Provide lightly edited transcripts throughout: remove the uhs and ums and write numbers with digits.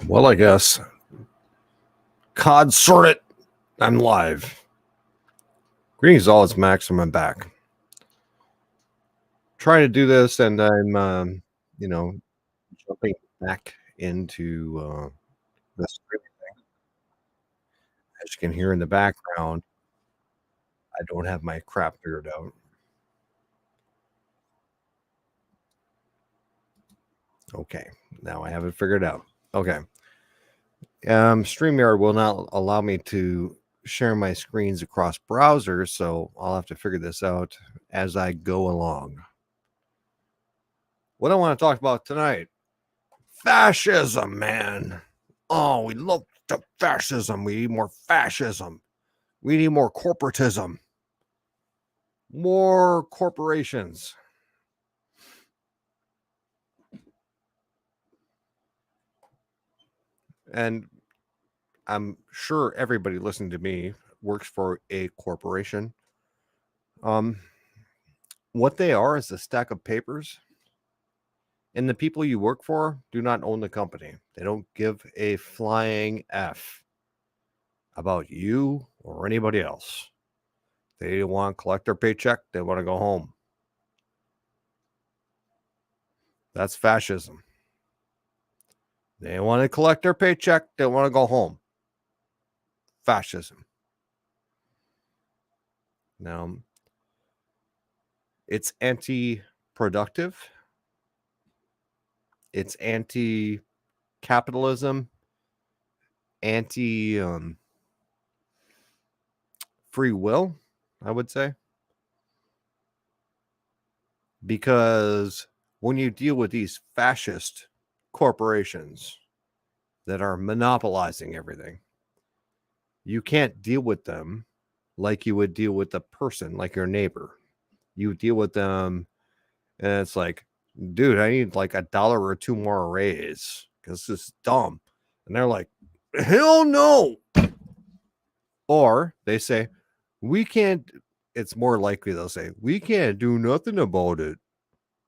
Well, I guess. COD sort it. I'm live. Greetings all, it's Max, and I'm back. Trying to do this, and I'm, jumping back into the stream. As you can hear in the background, I don't have my crap figured out. Okay, now I have it figured out. Okay. StreamYard will not allow me to share my screens across browsers, so I'll have to figure this out as I go along. What I want to talk about tonight, fascism, man. Oh, we love the fascism. We need more fascism. We need more corporatism. More corporations. And I'm sure everybody listening to me works for a corporation. What they are is a stack of papers, and the people you work for do not own the company. They don't give a flying F about you or anybody else. They want to collect their paycheck. They want to go home. That's fascism. They want to collect their paycheck. They want to go home. Fascism. Now, it's anti-productive. It's anti-capitalism. Anti-free will, I would say. Because when you deal with these fascist corporations that are monopolizing everything, you can't deal with them like you would deal with a person, like your neighbor. You deal with them, and it's like, dude, I need like $1 or $2 more raise because this is dumb. And they're like, hell no. Or they say, we can't. It's more likely they'll say, we can't do nothing about it.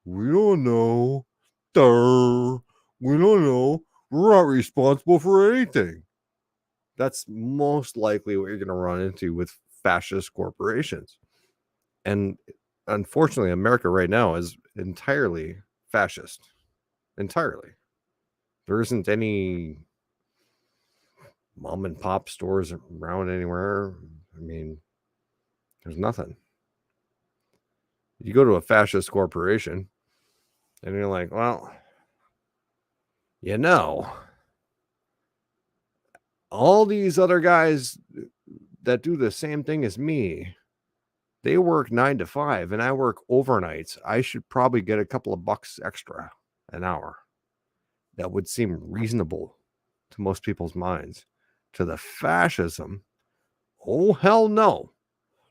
We don't know. We don't know. We're not responsible for anything. That's most likely what you're going to run into with fascist corporations. And unfortunately, America right now is entirely fascist. Entirely. There isn't any mom and pop stores around anywhere. I mean, there's nothing. You go to a fascist corporation and you're like, well, all these other guys that do the same thing as me, they work 9 to 5 and I work overnights. I should probably get a couple of bucks extra an hour. That would seem reasonable to most people's minds. To the fascism, oh, hell no.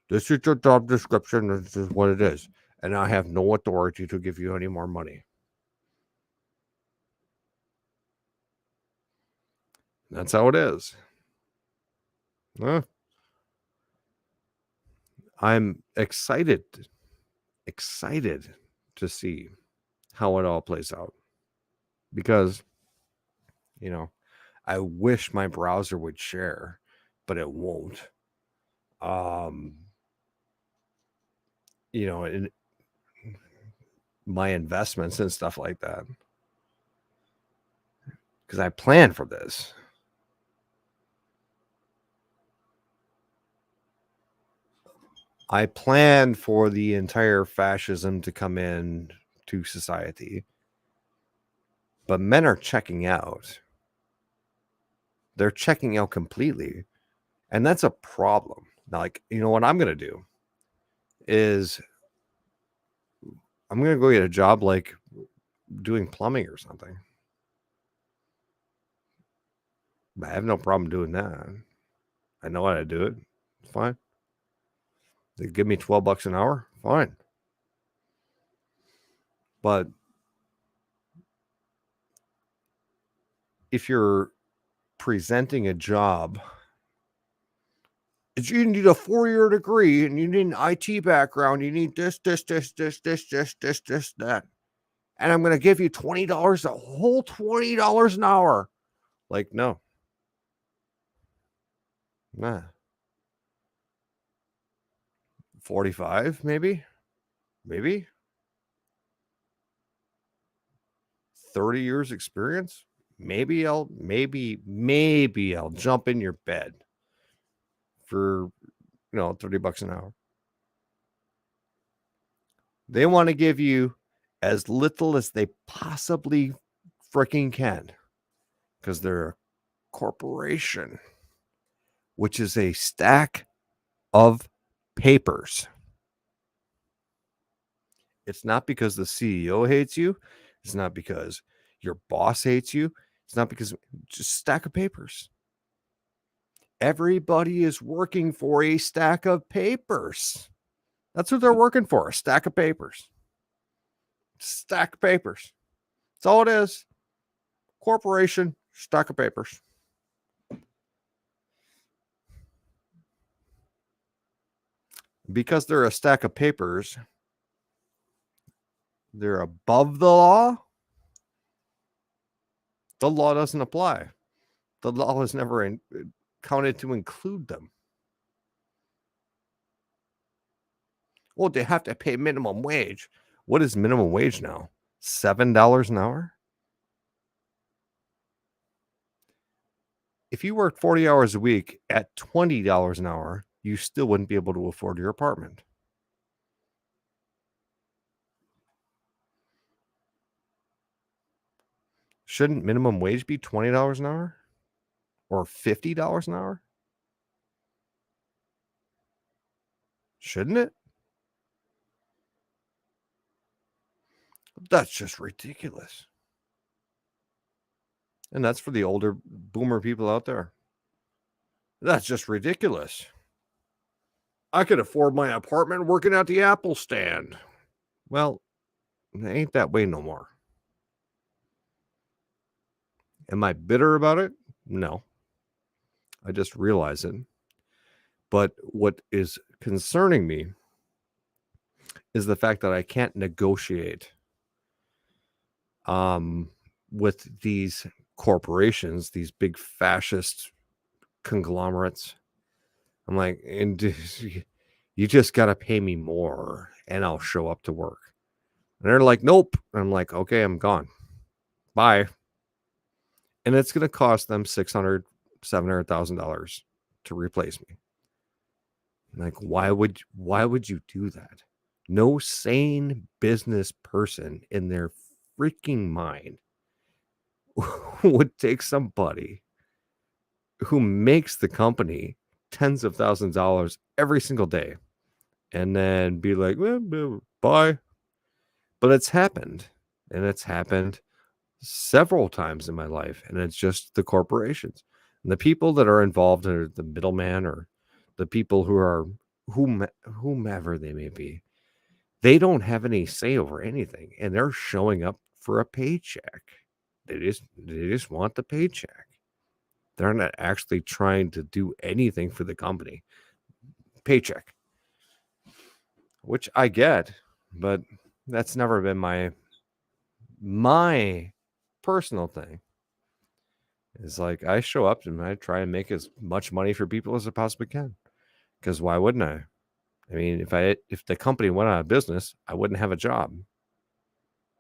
This is your job description. This is what it is. And I have no authority to give you any more money. That's how it is. I'm excited to see how it all plays out. Because, I wish my browser would share, but it won't. In my investments and stuff like that. Because I planned for this. I planned for the entire fascism to come in to society. But men are checking out. They're checking out completely. And that's a problem. Now, like, what I'm going to do is I'm going to go get a job like doing plumbing or something. I have no problem doing that. I know how to do it. It's fine. They give me $12 an hour. Fine. But if you're presenting a job, you need a 4-year degree and you need an IT background. You need this, that. and I'm going to give you $20, the whole $20 an hour. Like, no. Nah. 45, maybe. 30 years experience. Maybe I'll jump in your bed for, $30 an hour. They want to give you as little as they possibly freaking can because they're a corporation, which is a stack of papers. It's not because the CEO hates you. It's not because your boss hates you. It's not because just stack of papers. Everybody is working for a stack of papers. That's what they're working for, a stack of papers. Stack of papers. That's all it is. Corporation, stack of papers. Because they're a stack of papers, they're above the law. The law doesn't apply. The law is never counted to include them. Well, they have to pay minimum wage. What is minimum wage now? $7 an hour? If you worked 40 hours a week at $20 an hour, you still wouldn't be able to afford your apartment. Shouldn't minimum wage be $20 an hour? Or $50 an hour? Shouldn't it? That's just ridiculous. And that's for the older boomer people out there. That's just ridiculous. I could afford my apartment working at the Apple stand. Well, it ain't that way no more. Am I bitter about it? No. I just realize it. But what is concerning me is the fact that I can't negotiate with these corporations, these big fascist conglomerates. I'm like, and you just got to pay me more and I'll show up to work. And they're like, nope. And I'm like, okay, I'm gone. Bye. And it's going to cost them $600,000, $700,000 to replace me. Like, why would you do that? No sane business person in their freaking mind would take somebody who makes the company tens of thousands of dollars every single day and then be like, well, bye. But it's happened, and it's happened several times in my life, and it's just the corporations and the people that are involved are the middleman or the people who are whomever they may be. They don't have any say over anything, and they're showing up for a paycheck. They just want the paycheck. They're not actually trying to do anything for the company. Paycheck, which I get, but that's never been my personal thing. It's like I show up and I try and make as much money for people as I possibly can. Because why wouldn't I? I mean, if the company went out of business, I wouldn't have a job,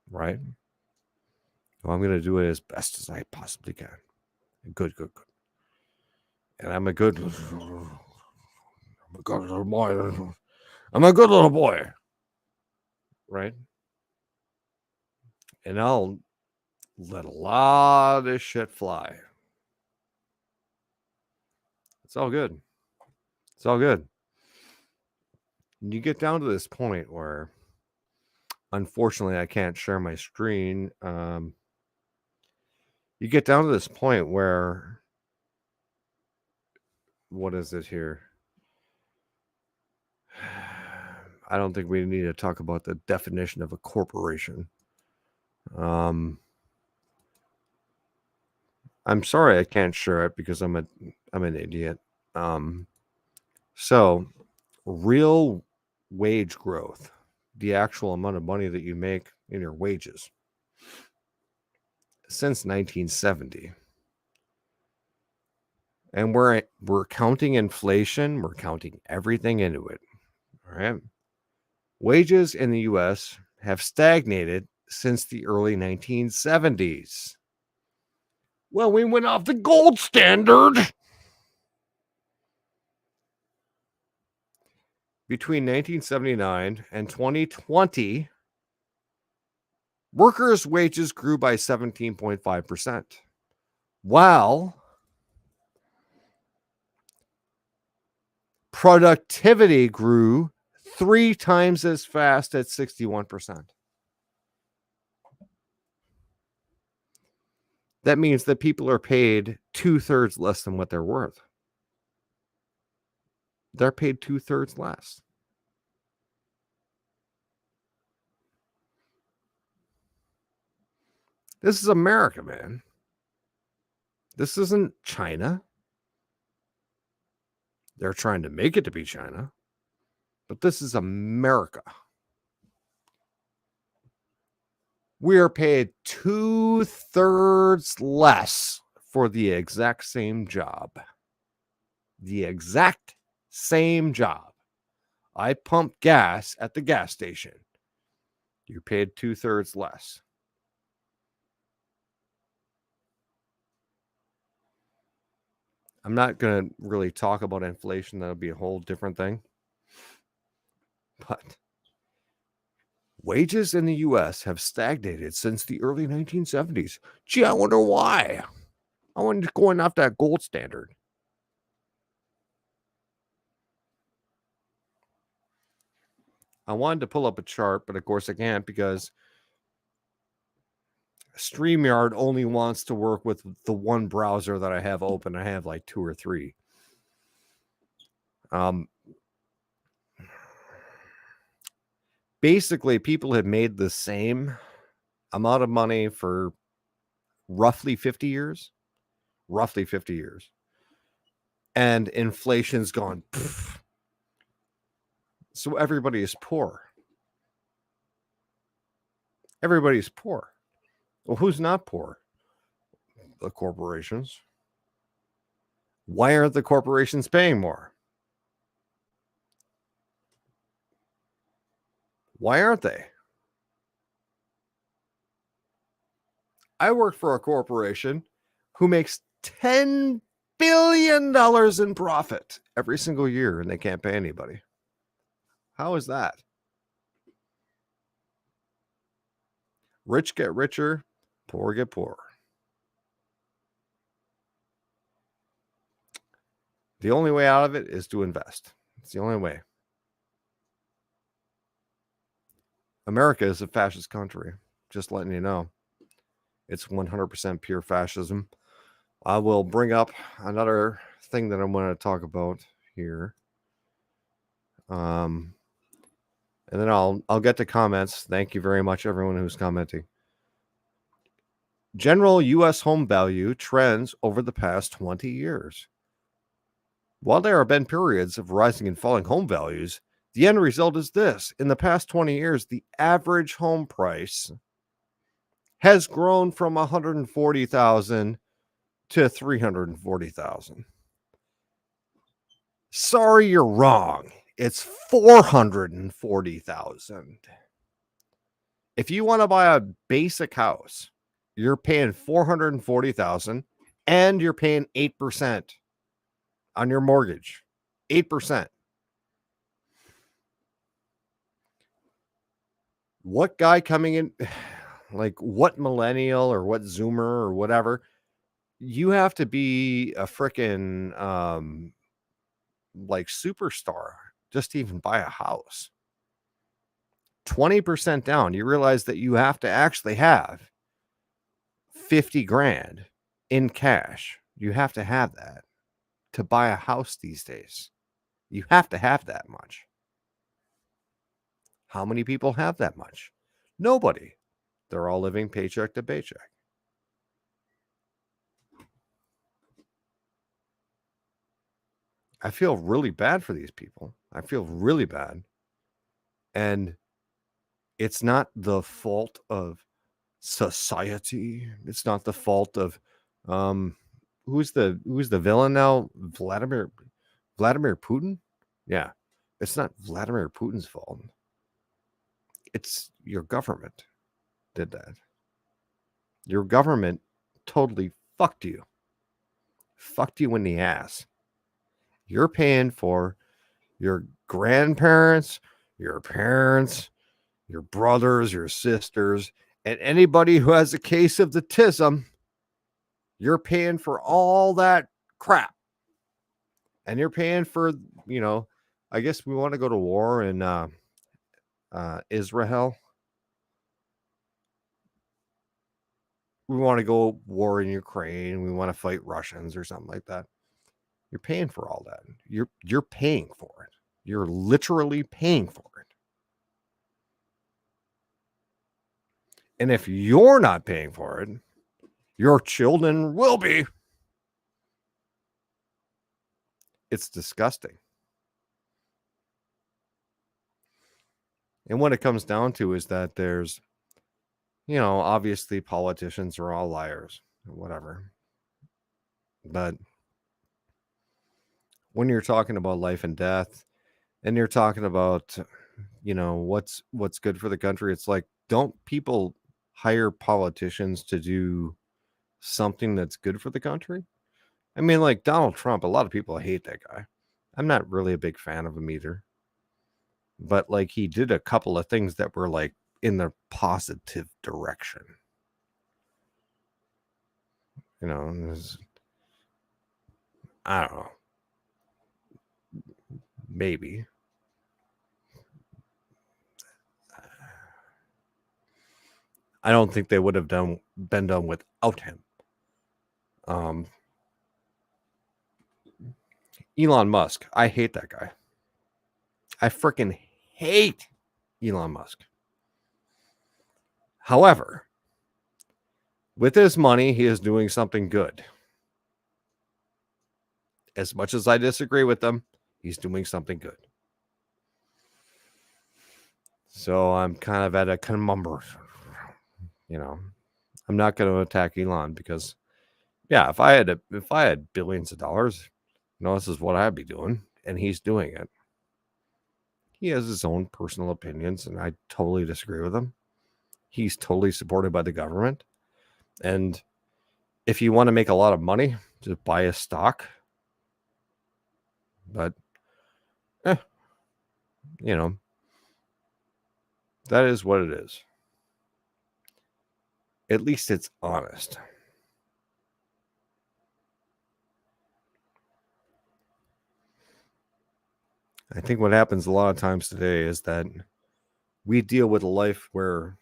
right? Well, I'm going to do it as best as I possibly can. Good. And I'm a good little boy. I'm a good little boy, right? And I'll let a lot of shit fly. It's all good. It's all good. You get down to this point where, unfortunately, I can't share my screen. You get down to this point where, what is it here? I don't think we need to talk about the definition of a corporation. I'm sorry I can't share it because I'm an idiot. So real wage growth, the actual amount of money that you make in your wages, since 1970. And we're counting inflation, we're counting everything into it. All right. Wages in the US have stagnated since the early 1970s. Well, we went off the gold standard. Between 1979 and 2020, workers' wages grew by 17.5%, while productivity grew 3 times as fast at 61%. That means that people are paid 2/3 less than what they're worth. They're paid 2/3 less. This is America, man. This isn't China. They're trying to make it to be China, but this is America. We are paid 2/3 less for the exact same job. The exact same job. I pump gas at the gas station. You're paid 2/3 less. I'm not going to really talk about inflation. That'll be a whole different thing. But wages in the U.S. have stagnated since the early 1970s. Gee, I wonder why. I wonder going off that gold standard. I wanted to pull up a chart, but of course I can't because StreamYard only wants to work with the one browser that I have open. I have like 2 or 3. Basically, people have made the same amount of money for roughly 50 years. Roughly 50 years. And inflation's gone. Pff. So everybody is poor. Everybody's poor. Well, who's not poor? The corporations. Why aren't the corporations paying more? Why aren't they? I work for a corporation who makes $10 billion in profit every single year, and they can't pay anybody. How is that? Rich get richer, poor get poorer. The only way out of it is to invest. It's the only way. America is a fascist country. Just letting you know. It's 100% pure fascism. I will bring up another thing that I'm going to talk about here. And then I'll get to comments. Thank you very much, everyone who's commenting. General U.S. home value trends over the past 20 years. While there have been periods of rising and falling home values, the end result is this. In the past 20 years, the average home price has grown from $140,000 to $340,000. Sorry, you're wrong. It's $440,000. If you want to buy a basic house, you're paying $440,000 and you're paying 8% on your mortgage. 8%. What guy coming in, like what millennial or what Zoomer or whatever, you have to be a freaking like superstar just to even buy a house. 20% down. You realize that you have to actually have 50 grand in cash. You have to have that to buy a house these days. You have to have that much. How many people have that much? Nobody. They're all living paycheck to paycheck. I feel really bad for these people. I feel really bad. And it's not the fault of society. It's not the fault of who's the villain now? Vladimir Putin? Yeah. It's not Vladimir Putin's fault. It's your government did that. Your government totally fucked you. Fucked you in the ass. You're paying for your grandparents, your parents, your brothers, your sisters, and anybody who has a case of the tism. You're paying for all that crap. And you're paying for, I guess we want to go to war in Israel. We want to go war in Ukraine. We want to fight Russians or something like that. You're paying for all that. You're paying for it. You're literally paying for it. And if you're not paying for it, your children will be. It's disgusting. And what it comes down to is that there's, obviously politicians are all liars or whatever. But when you're talking about life and death and you're talking about, what's good for the country, it's like, don't people hire politicians to do something that's good for the country? I mean, like Donald Trump, a lot of people hate that guy. I'm not really a big fan of him either. But like he did a couple of things that were like in the positive direction. I don't know. Maybe. I don't think they would have been done without him. Elon Musk. I hate that guy. I freaking hate Elon Musk. However, with his money, he is doing something good. As much as I disagree with him, he's doing something good. So I'm kind of at a conundrum. I'm not going to attack Elon because, yeah, if I had billions of dollars, this is what I'd be doing, and he's doing it. He has his own personal opinions, and I totally disagree with him. He's totally supported by the government, and if you want to make a lot of money, just buy a stock. But, that is what it is. At least it's honest. I think what happens a lot of times today is that we deal with a life where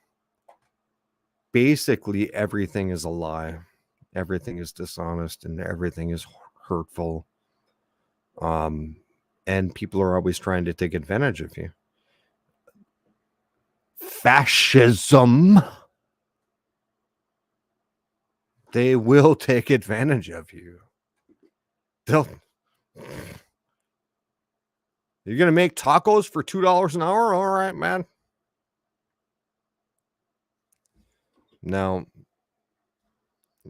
basically everything is a lie, everything is dishonest, and everything is hurtful. And people are always trying to take advantage of you. Fascism. They will take advantage of you. You're going to make tacos for $2 an hour? All right, man. Now,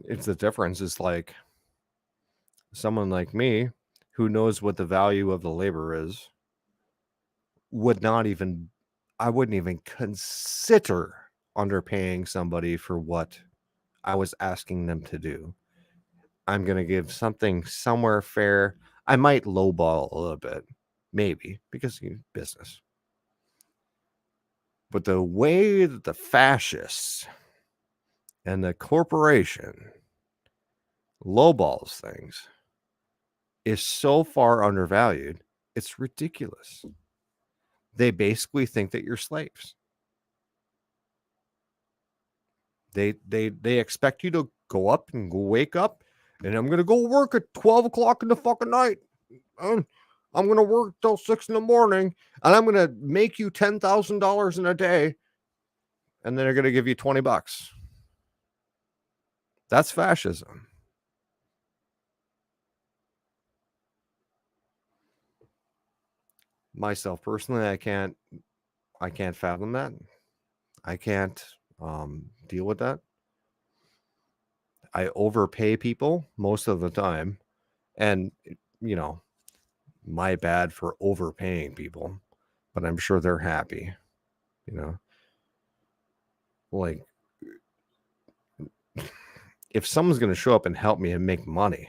it's the difference is like someone like me who knows what the value of the labor is I wouldn't even consider underpaying somebody for what I was asking them to do. I'm going to give something somewhere fair. I might lowball a little bit, maybe, because business. But the way that the fascists and the corporation lowballs things is so far undervalued, it's ridiculous. They basically think that you're slaves. They expect you to go up and go wake up, and I'm gonna go work at 12 o'clock in the fucking night. I'm gonna work till 6 in the morning, and I'm gonna make you $10,000 in a day, and then they're gonna give you $20. That's fascism. Myself personally, I can't fathom that. I can't deal with that. I overpay people most of the time, and you know, my bad for overpaying people, but I'm sure they're happy, you know. Like, if someone's going to show up and help me and make money,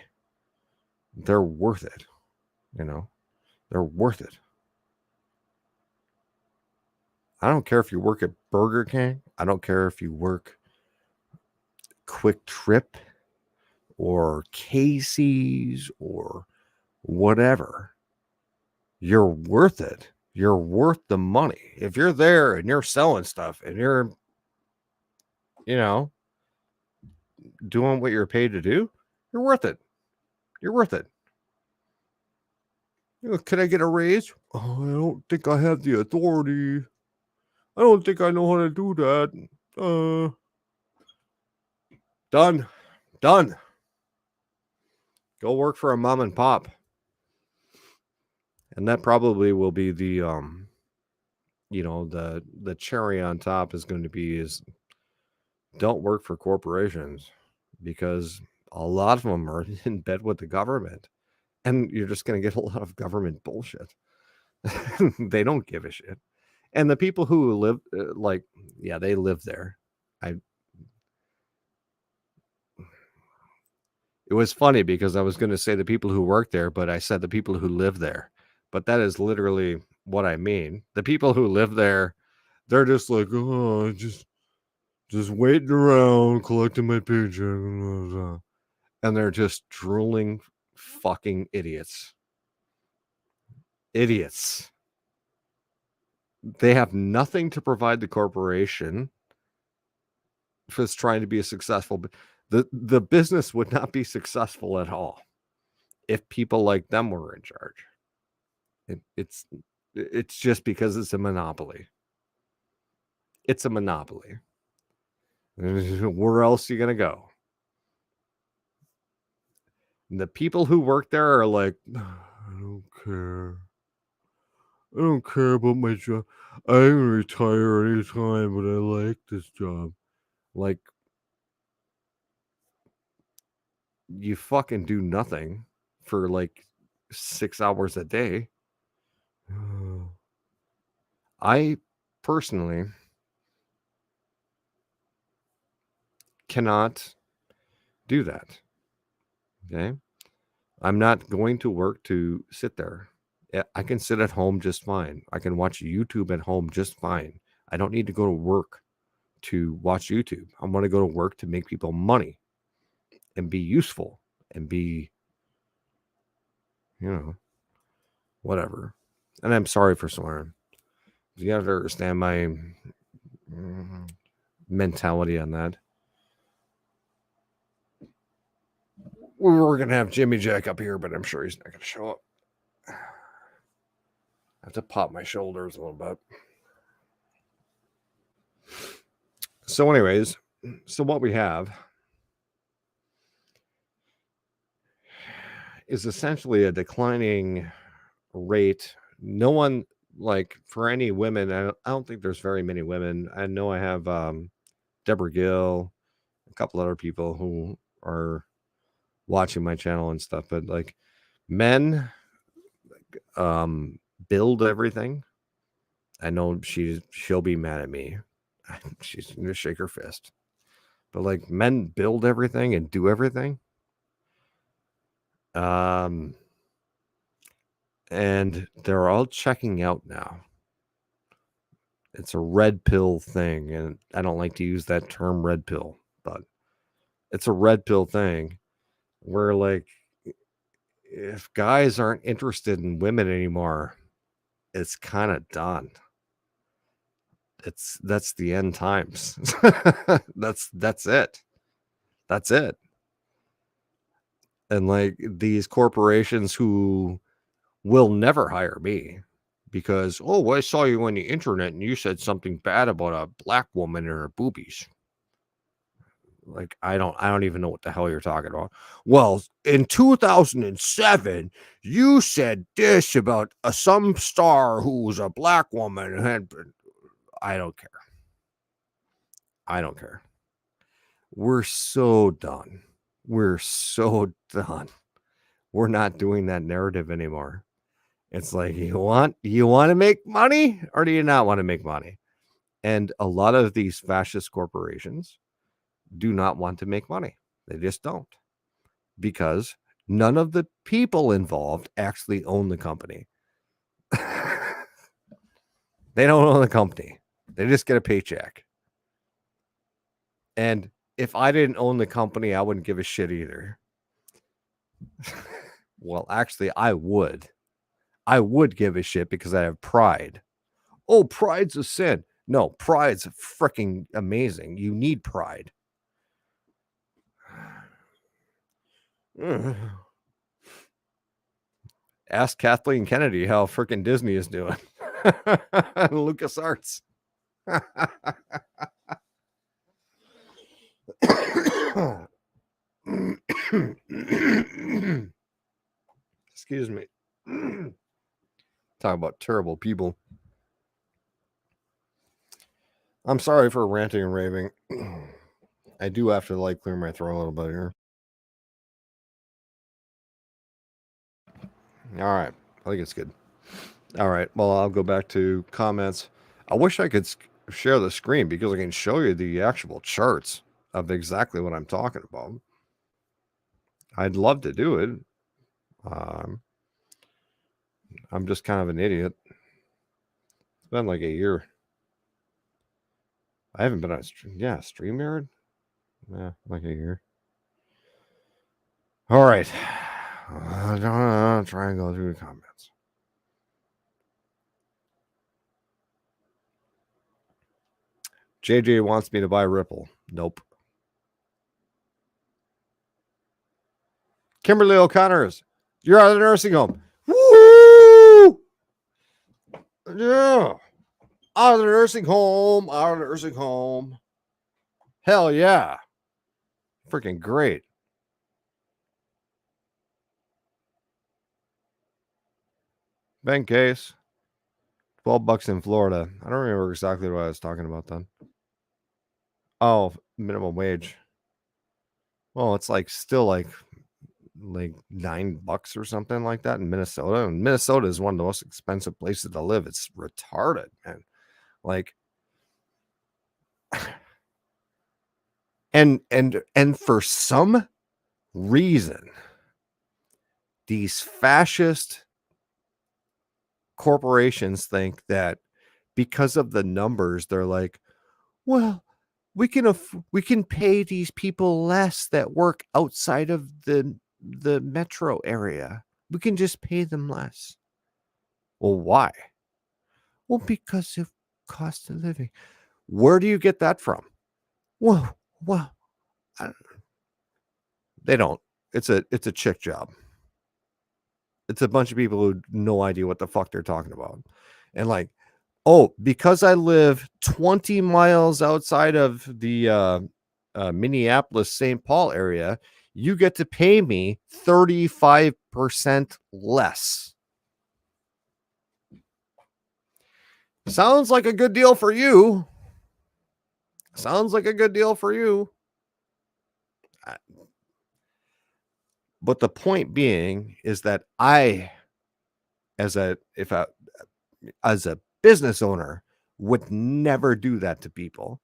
they're worth it, you know. They're worth it. I don't care if you work at Burger King. I don't care if you work Quick Trip or Casey's or whatever. You're worth it. You're worth the money. If you're there and you're selling stuff and you're, you know, doing what you're paid to do, you're worth it. You're worth it. You know, can I get a raise? Oh, I don't think I have the authority. I don't think I know how to do that. Done. Go work for a mom and pop. And that probably will be the the cherry on top is going to be is don't work for corporations, because a lot of them are in bed with the government, and you're just going to get a lot of government bullshit. They don't give a shit. And the people who live they live there. It was funny because I was going to say the people who work there, but I said the people who live there. But that is literally what I mean. The people who live there, they're just like, oh, just waiting around, collecting my paycheck. And they're just drooling fucking idiots. Idiots. They have nothing to provide the corporation if it's trying to be successful. But the business would not be successful at all if people like them were in charge. It's just because it's a monopoly. It's a monopoly. Where else are you gonna go? And the people who work there are like, I don't care. I don't care about my job. I can retire anytime, but I like this job. Like, you fucking do nothing for like 6 hours a day. I personally cannot do that. Okay. I'm not going to work to sit there. I can sit at home just fine. I can watch YouTube at home just fine. I don't need to go to work to watch YouTube. I want to go to work to make people money and be useful and be, whatever. And I'm sorry for swearing. You have to understand my mentality on that. We were going to have Jimmy Jack up here, but I'm sure he's not going to show up. I have to pop my shoulders a little bit. So anyways, what we have is essentially a declining rate. No one, like, for any women, I don't think there's very many women. I know I have Deborah Gill, a couple other people who are watching my channel and stuff, but like men build everything. I know she'll be mad at me. She's gonna shake her fist. But like, men build everything and do everything. And they're all checking out now. It's a red pill thing, and I don't like to use that term red pill, but it's a red pill thing where, like, if guys aren't interested in women anymore, it's kind of done. That's the end times. That's it. That's it. And like, these corporations who will never hire me because, oh, I saw you on the internet and you said something bad about a black woman and her boobies. Like, I don't even know what the hell you're talking about. Well, in 2007, you said this about some star who was a black woman. And I don't care. I don't care. We're so done. We're so done. We're not doing that narrative anymore. It's like, you want to make money, or do you not want to make money? And a lot of these fascist corporations do not want to make money. They just don't, because none of the people involved actually own the company. They don't own the company. They just get a paycheck. And if I didn't own the company, I wouldn't give a shit either. Well, actually, I would. I would give a shit because I have pride. Oh, pride's a sin. No, pride's freaking amazing. You need pride. Ask Kathleen Kennedy how freaking Disney is doing. LucasArts. Excuse me. Talk about terrible people. I'm sorry for ranting and raving. I do have to like clear my throat a little bit here. All right. I think it's good. All right. Well, I'll go back to comments. I wish I could share the screen because I can show you the actual charts of exactly what I'm talking about. I'd love to do it. I'm just kind of an idiot. It's been like a year. I haven't been on StreamYard. Yeah, like a year. All right. Try and go through the comments. JJ wants me to buy Ripple. Nope. Kimberly O'Connor's. You're out of the nursing home. Woo! Yeah. Out of the nursing home. Out of the nursing home. Hell yeah. Freaking great. Ben Case. $12 in Florida. I don't remember exactly what I was talking about then. Oh, minimum wage. Well, it's like still like $9 or something like that in Minnesota. And Minnesota is one of the most expensive places to live. It's retarded, man. Like, and for some reason, these fascist corporations think that because of the numbers, they're like, well, we can pay these people less that work outside of the metro area. We can just pay them less. Well, why? Well, because of cost of living. Where do you get that from? Well, they don't. It's a chick job. It's a bunch of people who no idea what the fuck they're talking about. And like, oh, because I live 20 miles outside of the Minneapolis, St. Paul area, you get to pay me 35% less. Sounds like a good deal for you. Sounds like a good deal for you. But the point being is that I, as a business owner, would never do that to people.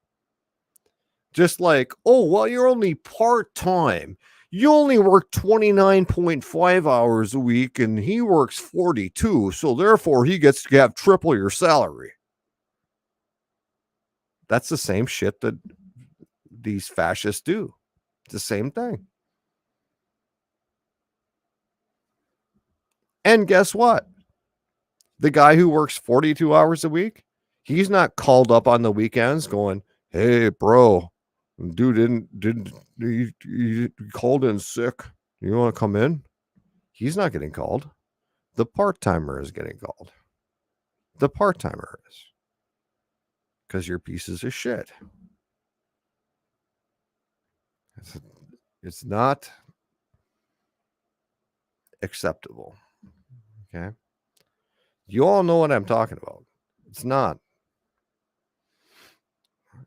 Just like, oh, well, you're only part-time. You only work 29.5 hours a week and he works 42. So therefore he gets to have triple your salary. That's the same shit that these fascists do. It's the same thing. And guess what? The guy who works 42 hours a week, he's not called up on the weekends going, hey, bro, dude didn't he called in sick. You want to come in? He's not getting called. The part-timer is getting called. The part-timer is. Because you're pieces of shit. It's not acceptable. Okay. You all know what I'm talking about. It's not.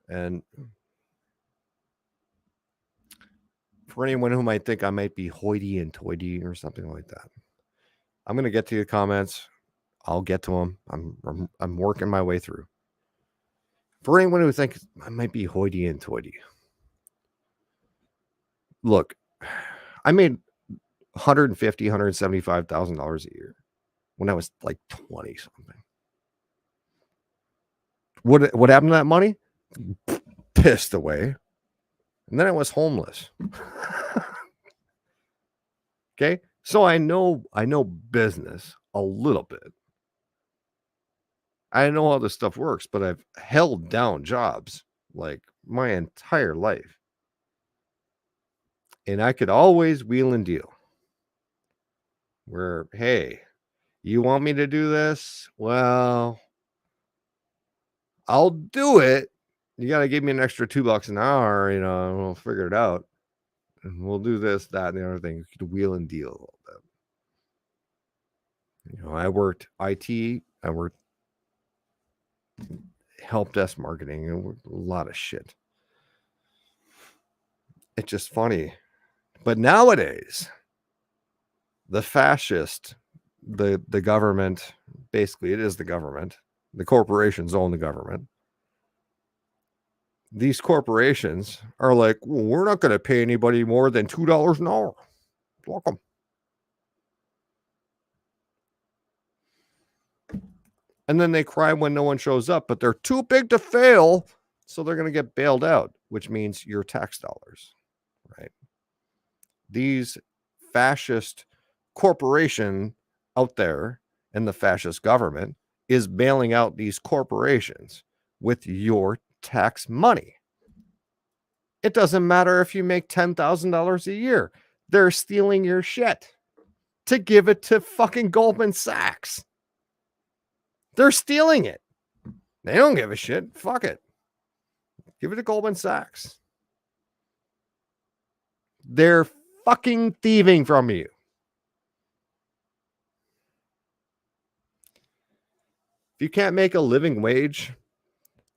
And For anyone who might think I might be hoity and toity or something like that, I'm going to get to your comments. I'll get to them. I'm working my way through. For anyone who thinks I might be hoity and toity, look, I made $150,000, $175,000 a year when I was like 20 something. What happened to that money? Pissed away. And then I was homeless. Okay? So I know business a little bit. I know how this stuff works, but I've held down jobs like my entire life. And I could always wheel and deal. Where, hey, you want me to do this? Well, I'll do it. You got to give me an extra $2 an hour, and we'll figure it out. And we'll do this, that, and the other thing. You could wheel and deal a little bit. I worked IT. I worked help desk marketing, and a lot of shit. It's just funny. But nowadays, the fascist, the government, basically it is the government. The corporations own the government. These corporations are like, well, we're not going to pay anybody more than $2 an hour. Welcome. And then they cry when no one shows up, but they're too big to fail. So they're going to get bailed out, which means your tax dollars, right? These fascist corporation out there and the fascist government is bailing out these corporations with your tax money. It doesn't matter if you make $10,000 a year. They're stealing your shit to give it to fucking Goldman Sachs. They're stealing it. They don't give a shit. Fuck it. Give it to Goldman Sachs. They're fucking thieving from you. If you can't make a living wage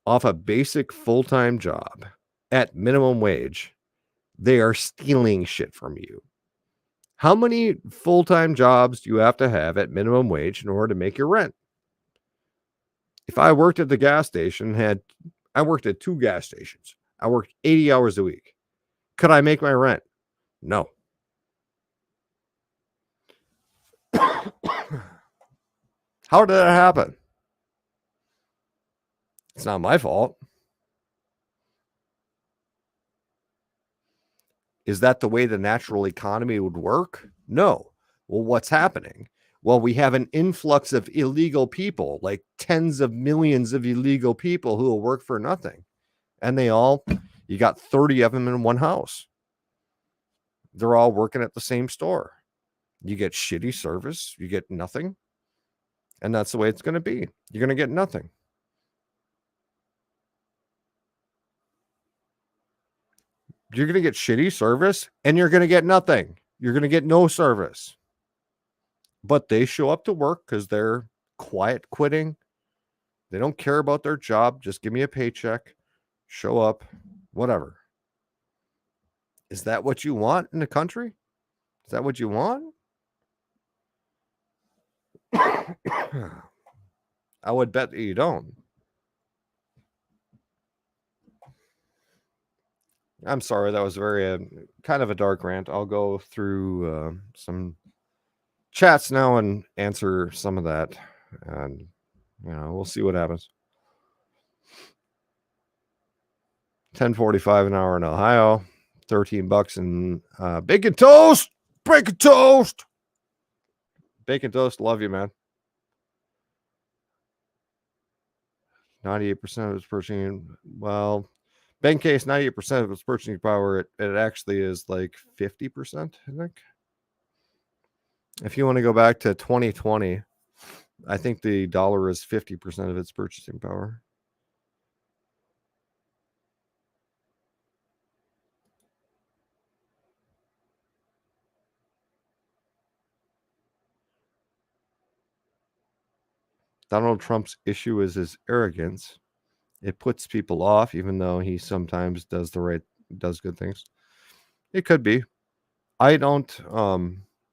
off a basic full-time job at minimum wage, they are stealing shit from you. How many full-time jobs do you have to have at minimum wage in order to make your rent? If I worked at the gas station, I worked at 2 gas stations. I worked 80 hours a week. Could I make my rent? No. How did that happen? It's not my fault. Is that the way the natural economy would work? No. Well, what's happening? Well, we have an influx of illegal people, like tens of millions of illegal people who will work for nothing. And you got 30 of them in one house. They're all working at the same store. You get shitty service, you get nothing. And that's the way it's going to be. You're going to get nothing. You're going to get shitty service and you're going to get nothing. You're going to get no service. But they show up to work because they're quiet quitting. They don't care about their job. Just give me a paycheck. Show up. Whatever. Is that what you want in the country? Is that what you want? I would bet that you don't. I'm sorry, that was very kind of a dark rant. I'll go through some chats now and answer some of that, and we'll see what happens. 10.45 an hour in Ohio, $13 in bacon toast. Bacon toast. Bacon toast. Love you, man. 98% of its purchasing. Well, bank case, 98% of its purchasing power. It actually is like 50%, I think. If you want to go back to 2020, I think the dollar is 50% of its purchasing power. Donald Trump's issue is his arrogance. It puts people off, even though he sometimes does good things. It could be. I don't,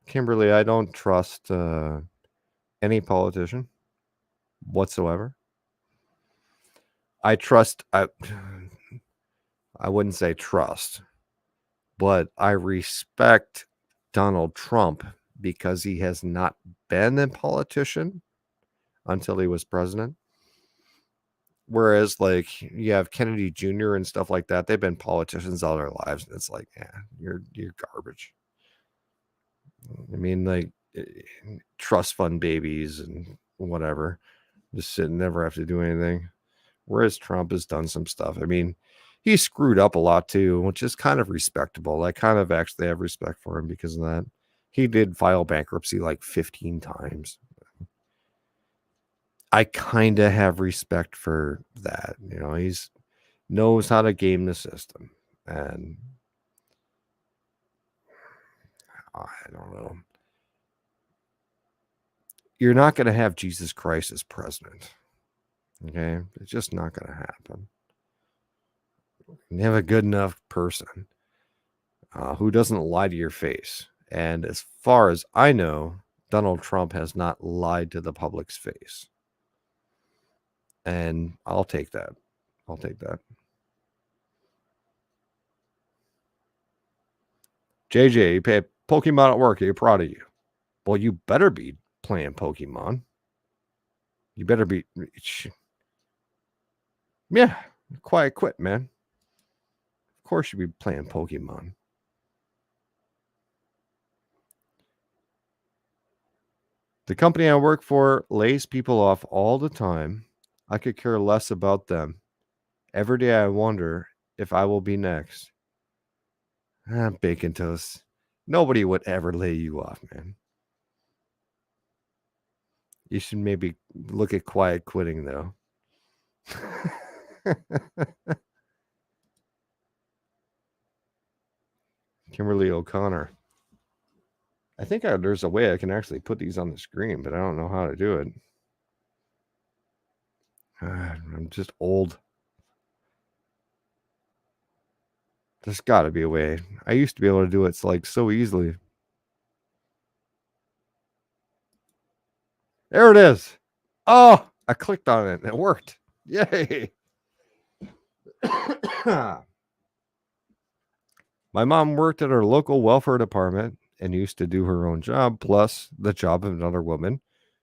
Kimberly, I don't trust any politician whatsoever. I trust, I wouldn't say trust, but I respect Donald Trump because he has not been a politician until he was president. Whereas, like, you have Kennedy Jr. and stuff like that, they've been politicians all their lives, and it's like, yeah, you're garbage. I mean, like, trust fund babies and whatever, just sit and never have to do anything. Whereas Trump has done some stuff. I mean, he screwed up a lot too, which is kind of respectable. I kind of actually have respect for him because of that. He did file bankruptcy like 15 times. I kind of have respect for that. You know, he's knows how to game the system. And I don't know. You're not going to have Jesus Christ as president. Okay? It's just not going to happen. You have a good enough person who doesn't lie to your face. And as far as I know, Donald Trump has not lied to the public's face. And I'll take that. I'll take that. JJ, you play Pokemon at work. Are you proud of you? Well, you better be playing Pokemon. You better be. Yeah, quiet quit, man. Of course you'd be playing Pokemon. The company I work for lays people off all the time. I could care less about them. Every day I wonder if I will be next. Bacon toast. Nobody would ever lay you off, man. You should maybe look at quiet quitting, though. Kimberly O'Connor. I think there's a way I can actually put these on the screen, but I don't know how to do it. I'm just old. There's got to be a way. I used to be able to do it so easily. There it is. Oh, I clicked on it and it worked. Yay. My mom worked at our local welfare department and used to do her own job, plus the job of another woman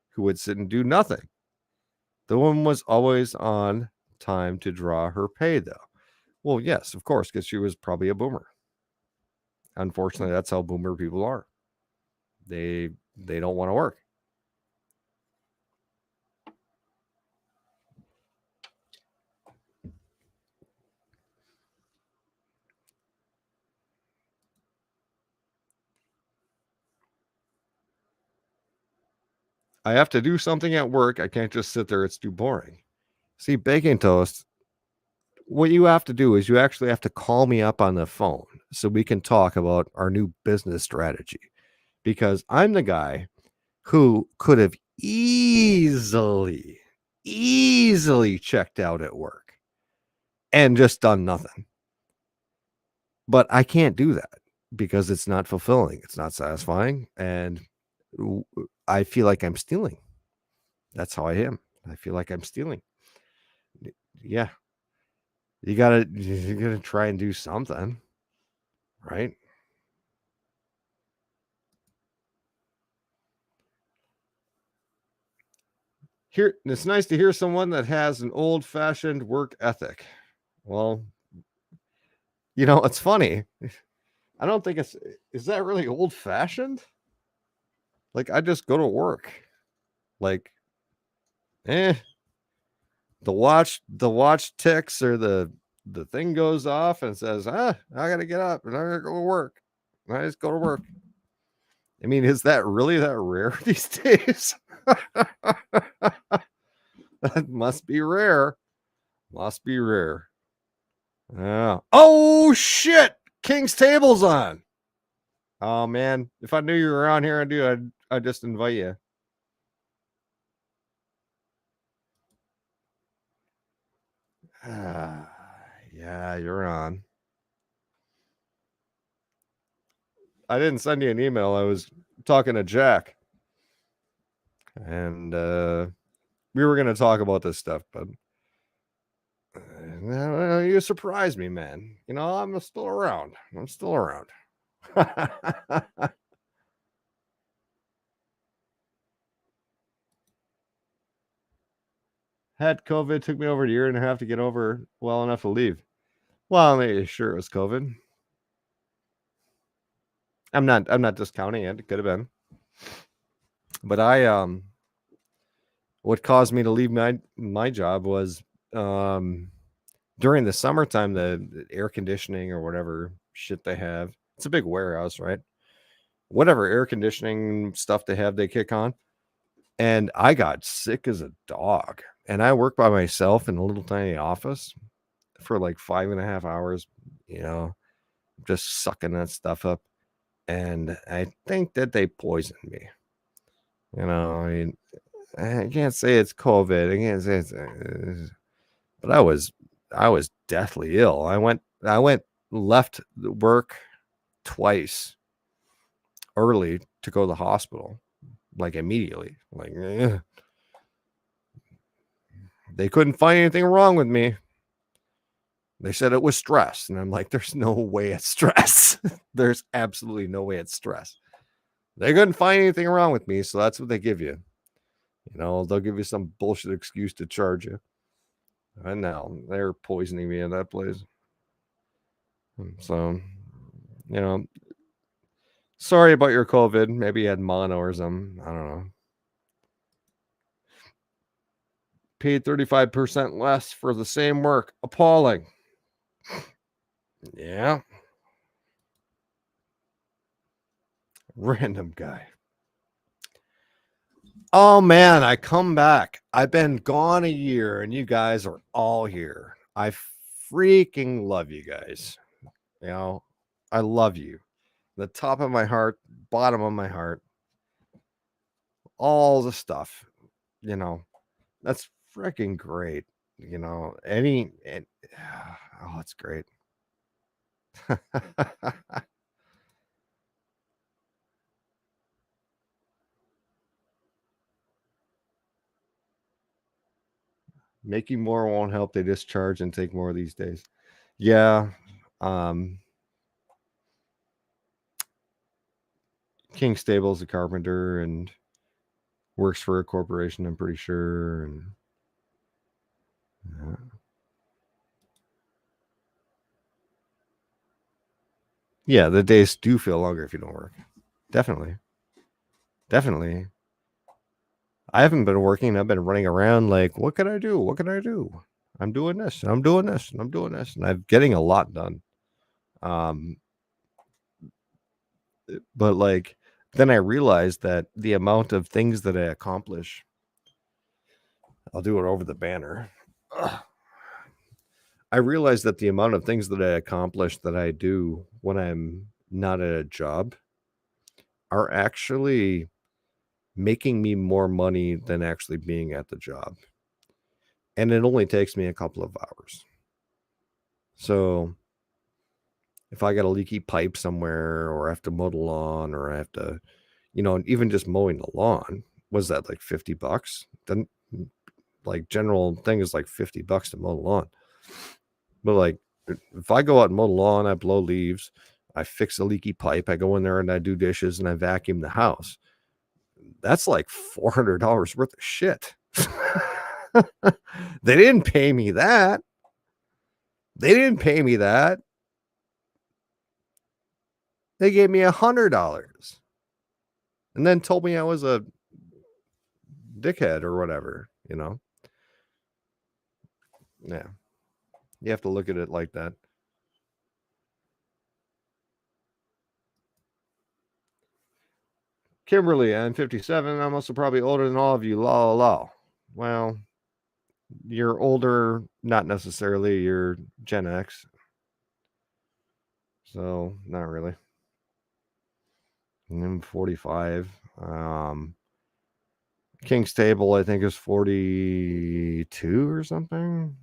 who would sit and do nothing. The woman was always on time to draw her pay, though. Well, yes, of course, because she was probably a boomer. Unfortunately, that's how boomer people are. They don't want to work. I have to do something at work. I can't just sit there. It's too boring. See, baking toast, what you have to do is you actually have to call me up on the phone so we can talk about our new business strategy. Because I'm the guy who could have easily checked out at work and just done nothing. But I can't do that because it's not fulfilling. It's not satisfying. And I feel like I'm stealing. That's how I am. I feel like I'm stealing. Yeah. You gotta try and do something, right? Here, it's nice to hear someone that has an old-fashioned work ethic. Well, it's funny. I don't think is that really old-fashioned? Like, I just go to work. Like, the watch ticks or the thing goes off and says, I gotta get up and I gotta go to work. And I just go to work. I mean, is that really that rare these days? That must be rare. Must be rare. Yeah. Oh shit! King's table's on. Oh man, if I knew you were around here, I'd just invite you. Yeah, you're on. I didn't send you an email. I was talking to Jack, and we were going to talk about this stuff, but you surprised me, man. You know, I'm still around. I'm still around. Had COVID, took me over a year and a half to get over well enough to leave. Well, I'm not sure it was COVID. I'm not discounting it. It could have been. But what caused me to leave my job was during the summertime, the air conditioning or whatever shit they have. It's a big warehouse, right? Whatever air conditioning stuff they have, they kick on. And I got sick as a dog. And I worked by myself in a little tiny office for like 5.5 hours, you know, just sucking that stuff up. And I think that they poisoned me. You know, I mean, I can't say it's COVID. I can't say it's, but I was deathly ill. Left work twice early to go to the hospital, like immediately. Like they couldn't find anything wrong with me. They said it was stress, and I'm like, there's no way it's stress. There's absolutely no way it's stress. They couldn't find anything wrong with me, so that's what they give you. You know, they'll give you some bullshit excuse to charge you. And now they're poisoning me in that place. So, you know, sorry about your COVID. Maybe you had mono or something. I don't know. Paid 35% less for the same work. Appalling. Yeah. Random guy. Oh man, I come back. I've been gone a year and you guys are all here. I freaking love you guys. You know, I love you. The top of my heart, bottom of my heart, all the stuff, you know, that's freaking great. You know, oh, it's great. Making more won't help. They just charge and take more these days. Yeah. King Stable's a carpenter and works for a corporation, I'm pretty sure. And yeah, the days do feel longer if you don't work. Definitely. Definitely. I haven't been working. I've been running around like, what can I do? What can I do? I'm doing this and I'm doing this and I'm doing this. And I'm getting a lot done. But like, then I realized that the amount of things that I accomplish, I'll do it over the banner. Ugh. I realized that the amount of things that I accomplish that I do when I'm not at a job are actually making me more money than actually being at the job. And it only takes me a couple of hours. So if I got a leaky pipe somewhere or I have to mow the lawn or I have to, you know, even just mowing the lawn, was that like $50? Then like general thing is like $50 to mow the lawn. But like if I go out and mow the lawn, I blow leaves, I fix a leaky pipe, I go in there and I do dishes and I vacuum the house. That's like $400 worth of shit. They didn't pay me that. They didn't pay me that. They gave me $100 and then told me I was a dickhead or whatever, you know? Yeah. You have to look at it like that. Kimberly, I'm 57. I'm also probably older than all of you. La la la. Well, you're older, not necessarily. You're Gen X. So, not really. I'm 45. King's Table, I think, is 42 or something.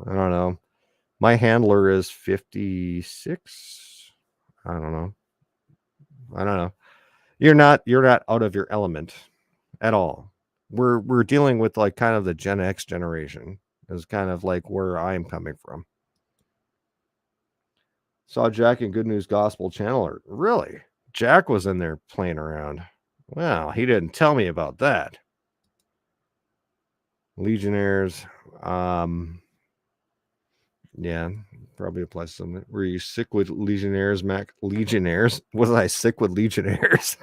I don't know. My handler is 56. I don't know. I don't know. You're not out of your element at all. We're dealing with like kind of the Gen X generation is kind of like where I'm coming from. Saw Jack in Good News Gospel Channel. Really? Jack was in there playing around. Well, he didn't tell me about that. Legionnaires. Yeah, probably applies to something. Were you sick with Legionnaires, Mac? Legionnaires? Was I sick with Legionnaires?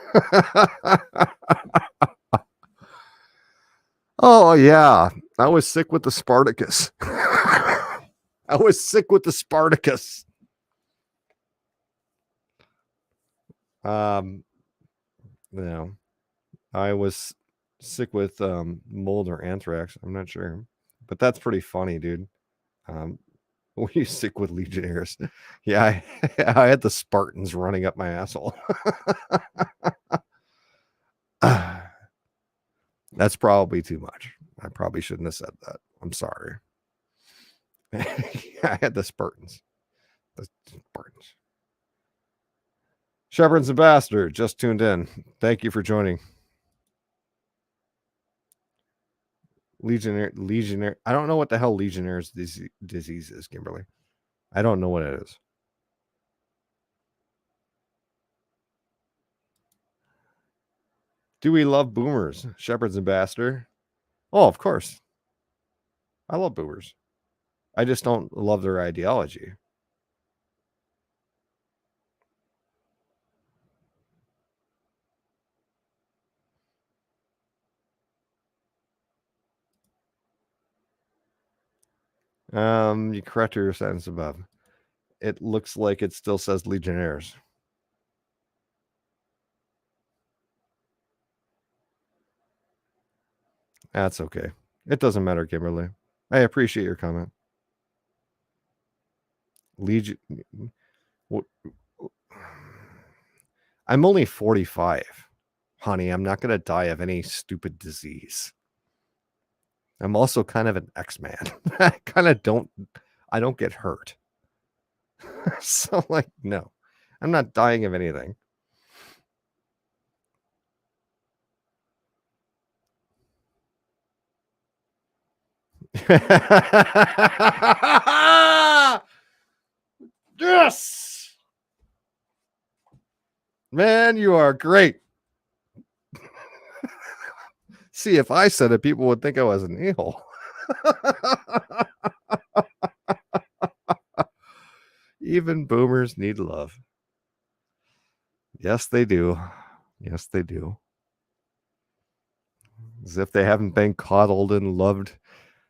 Oh, yeah. I was sick with the Spartacus. I was sick with the Spartacus. No, I was sick with mold or anthrax. I'm not sure, but that's pretty funny, dude. Were you sick with Legionnaires? Yeah, I had the Spartans running up my asshole. That's probably too much. I probably shouldn't have said that. I'm sorry. I had the Spartans. The Spartans. Shepherd's Ambassador just tuned in. Thank you for joining. Legionnaire. I don't know what the hell Legionnaire's disease is, Kimberly. I don't know what it is. Do we love boomers? Shepherd's Ambassador. Oh, of course. I love boomers. I just don't love their ideology. You correct your sentence above. It looks like it still says Legionnaires. That's okay. It doesn't matter, Kimberly. I appreciate your comment. Legion. I'm only 45. Honey, I'm not going to die of any stupid disease. I'm also kind of an X-Man. I don't get hurt. So like, no, I'm not dying of anything. Yes, man, you are great. See, if I said it, people would think I was an a-hole. Even boomers need love. Yes, they do. Yes, they do. As if they haven't been coddled and loved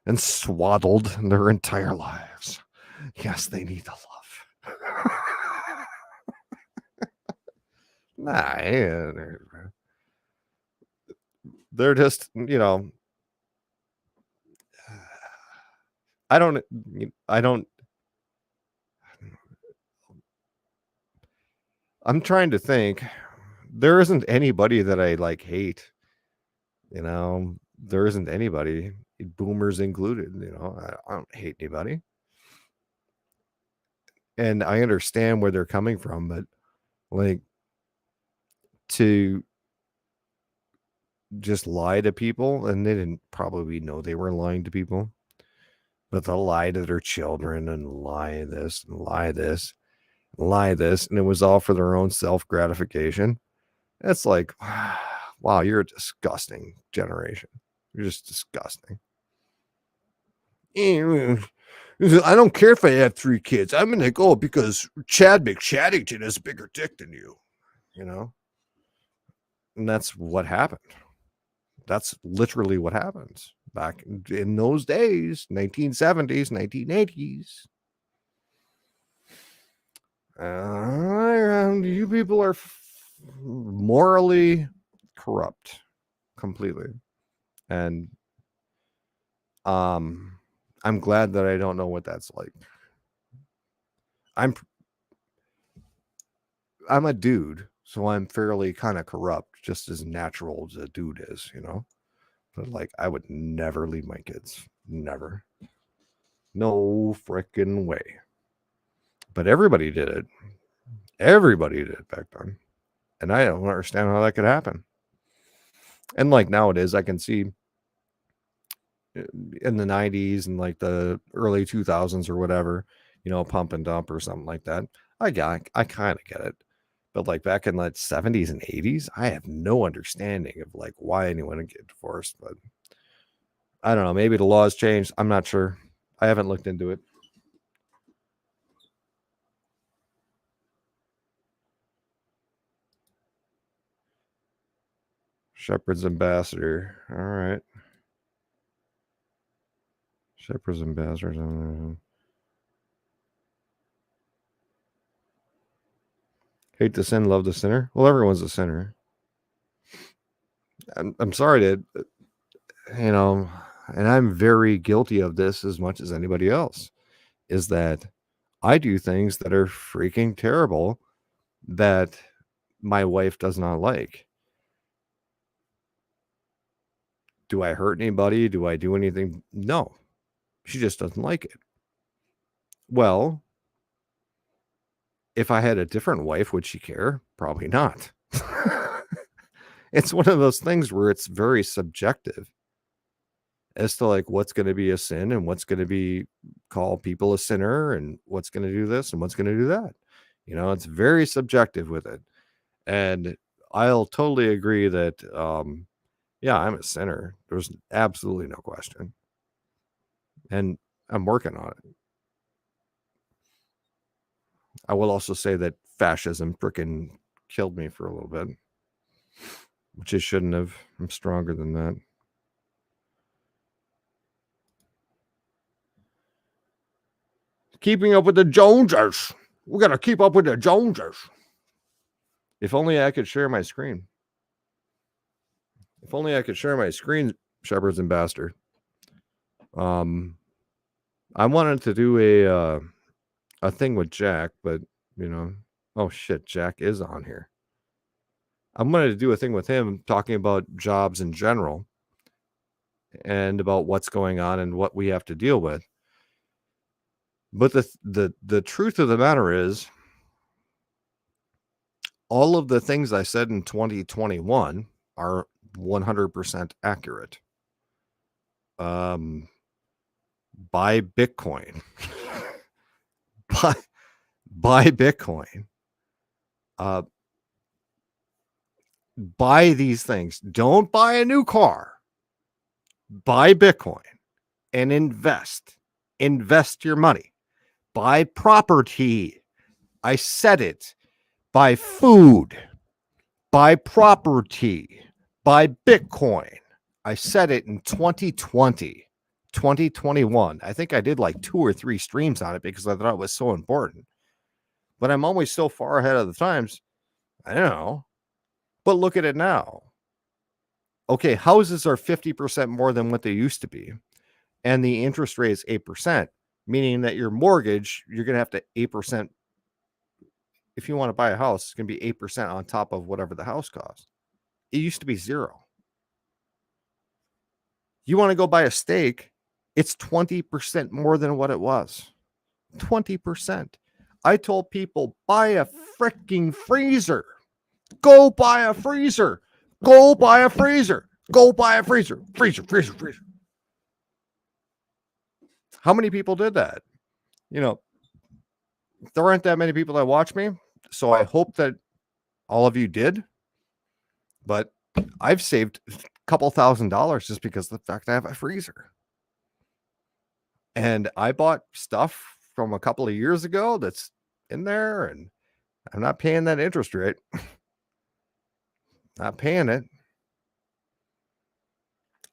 and swaddled their entire lives. Yes, they need the love. Nah, they're just, I don't. I'm trying to think. There isn't anybody that I like hate. There isn't anybody, boomers included. I don't hate anybody. And I understand where they're coming from, but like to just lie to people, and they didn't probably know they were lying to people, but they'll lie to their children and lie this and lie this, lie this, and it was all for their own self-gratification. It's like, wow, you're a disgusting generation. You're just disgusting. I don't care if I have 3 kids. I'm going to go because Chad McChaddington has a bigger dick than you, And that's what happened. That's literally what happens back in those days, 1970s, 1980s. You people are morally corrupt completely. And I'm glad that I don't know what that's like. I'm a dude, so I'm fairly kind of corrupt, just as natural as a dude is, But like, I would never leave my kids. Never. No frickin' way. But everybody did it. Everybody did back then. And I don't understand how that could happen. And like nowadays, I can see in the 90s and like the early 2000s or whatever, pump and dump or something like that. I kind of get it. But like back in the 70s and 80s, I have no understanding of like why anyone would get divorced. But I don't know. Maybe the laws changed. I'm not sure. I haven't looked into it. Shepherd's ambassador. All right. Shepherd's ambassador. Hate the sin, love the sinner. Well, everyone's a sinner. I'm sorry to, and I'm very guilty of this as much as anybody else, is that I do things that are freaking terrible that my wife does not like. Do I hurt anybody? Do I do anything? No. She just doesn't like it. Well, if I had a different wife, would she care? Probably not. It's one of those things where it's very subjective as to like what's going to be a sin and what's going to be call people a sinner and what's going to do this and what's going to do that. It's very subjective with it. And I'll totally agree that, yeah, I'm a sinner. There's absolutely no question. And I'm working on it. I will also say that fascism freaking killed me for a little bit, which it shouldn't have. I'm stronger than that. Keeping up with the Joneses. We got to keep up with the Joneses. If only I could share my screen. If only I could share my screen, Shepherd's ambassador. I wanted to do a thing with Jack, but oh shit, Jack is on here. I wanted to do a thing with him talking about jobs in general and about what's going on and what we have to deal with. But the truth of the matter is, all of the things I said in 2021 are 100% accurate. Buy Bitcoin. buy Bitcoin. Buy these things. Don't buy a new car. Buy Bitcoin and invest. Invest your money. Buy property. I said it. Buy food. Buy property. Buy Bitcoin. I said it in 2020, 2021. I think I did like 2 or 3 streams on it because I thought it was so important. But I'm always so far ahead of the times. I don't know. But look at it now. Okay, houses are 50% more than what they used to be. And the interest rate is 8%, meaning that your mortgage, you're going to have to 8%. If you want to buy a house, it's going to be 8% on top of whatever the house costs. It used to be 0. You want to go buy a steak, it's 20% more than what it was. 20%. I told people, buy a freaking freezer. Go buy a freezer. Go buy a freezer. Go buy a freezer. Freezer. How many people did that? There aren't that many people that watch me. So I hope that all of you did. But I've saved a couple $1,000s just because of the fact I have a freezer. And I bought stuff from a couple of years ago that's in there, and I'm not paying that interest rate. Not paying it.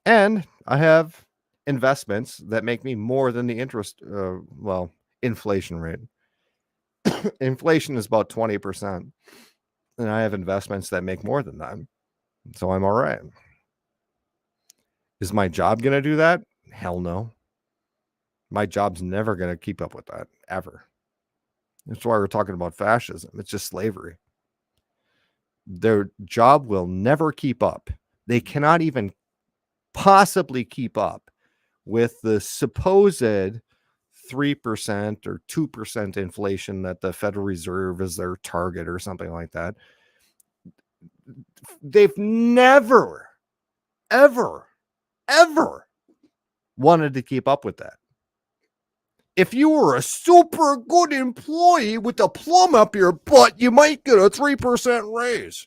And I have investments that make me more than the interest, inflation rate. Inflation is about 20%. And I have investments that make more than that. So I'm all right. Is my job going to do that? Hell no. My job's never going to keep up with that, ever. That's why we're talking about fascism. It's just slavery. Their job will never keep up. They cannot even possibly keep up with the supposed 3% or 2% inflation that the Federal Reserve is their target or something like that. They've never, ever wanted to keep up with that. If you were a super good employee with a plum up your butt, you might get a 3% raise.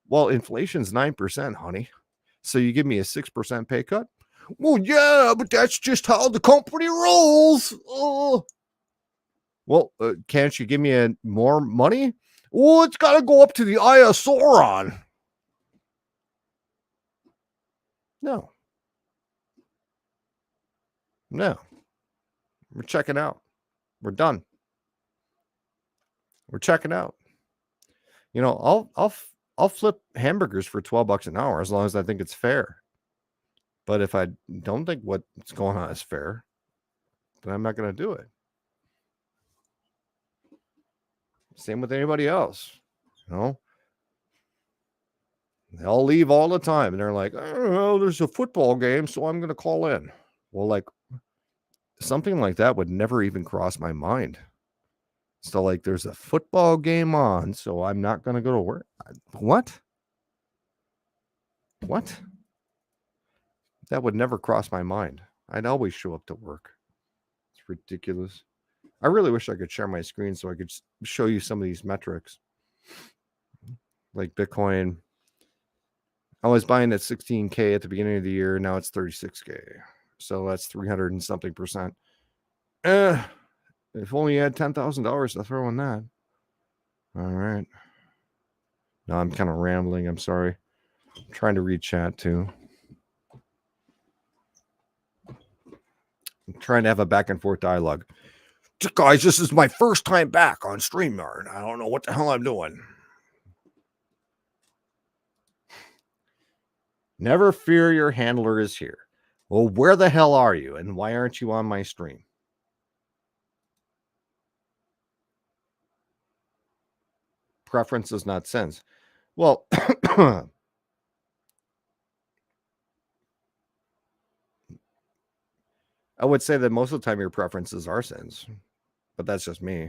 Well, inflation's 9%, honey. So you give me a 6% pay cut? Well, yeah, but that's just how the company rolls. Well, can't you give me more money? Well, it's got to go up to the Eye of Sauron. No. We're checking out. We're done. We're checking out. You know, I'll flip hamburgers for $12 an hour as long as I think it's fair. But if I don't think what's going on is fair, then I'm not going to do it. Same with anybody else. You know, they'll leave all the time and they're like, oh, there's a football game, so I'm going to call in. Well, like something like that would never even cross my mind. So like there's a football game on, so I'm not going to go to work. What? That would never cross my mind. I'd always show up to work. It's ridiculous. I really wish I could share my screen so I could show you some of these metrics. Like Bitcoin, I was buying at 16K at the beginning of the year. Now it's 36K. So that's 300 and something percent. If only you had $10,000 to throw in that. All right. No, I'm kind of rambling. I'm sorry. I'm trying to read chat too. I'm trying to have a back and forth dialogue. Guys, this is my first time back on StreamYard. I don't know what the hell I'm doing. Never fear, your handler is here. Well, where the hell are you? And why aren't you on my stream? Preferences, not sins. Well, I would say that most of the time your preferences are sins, but that's just me.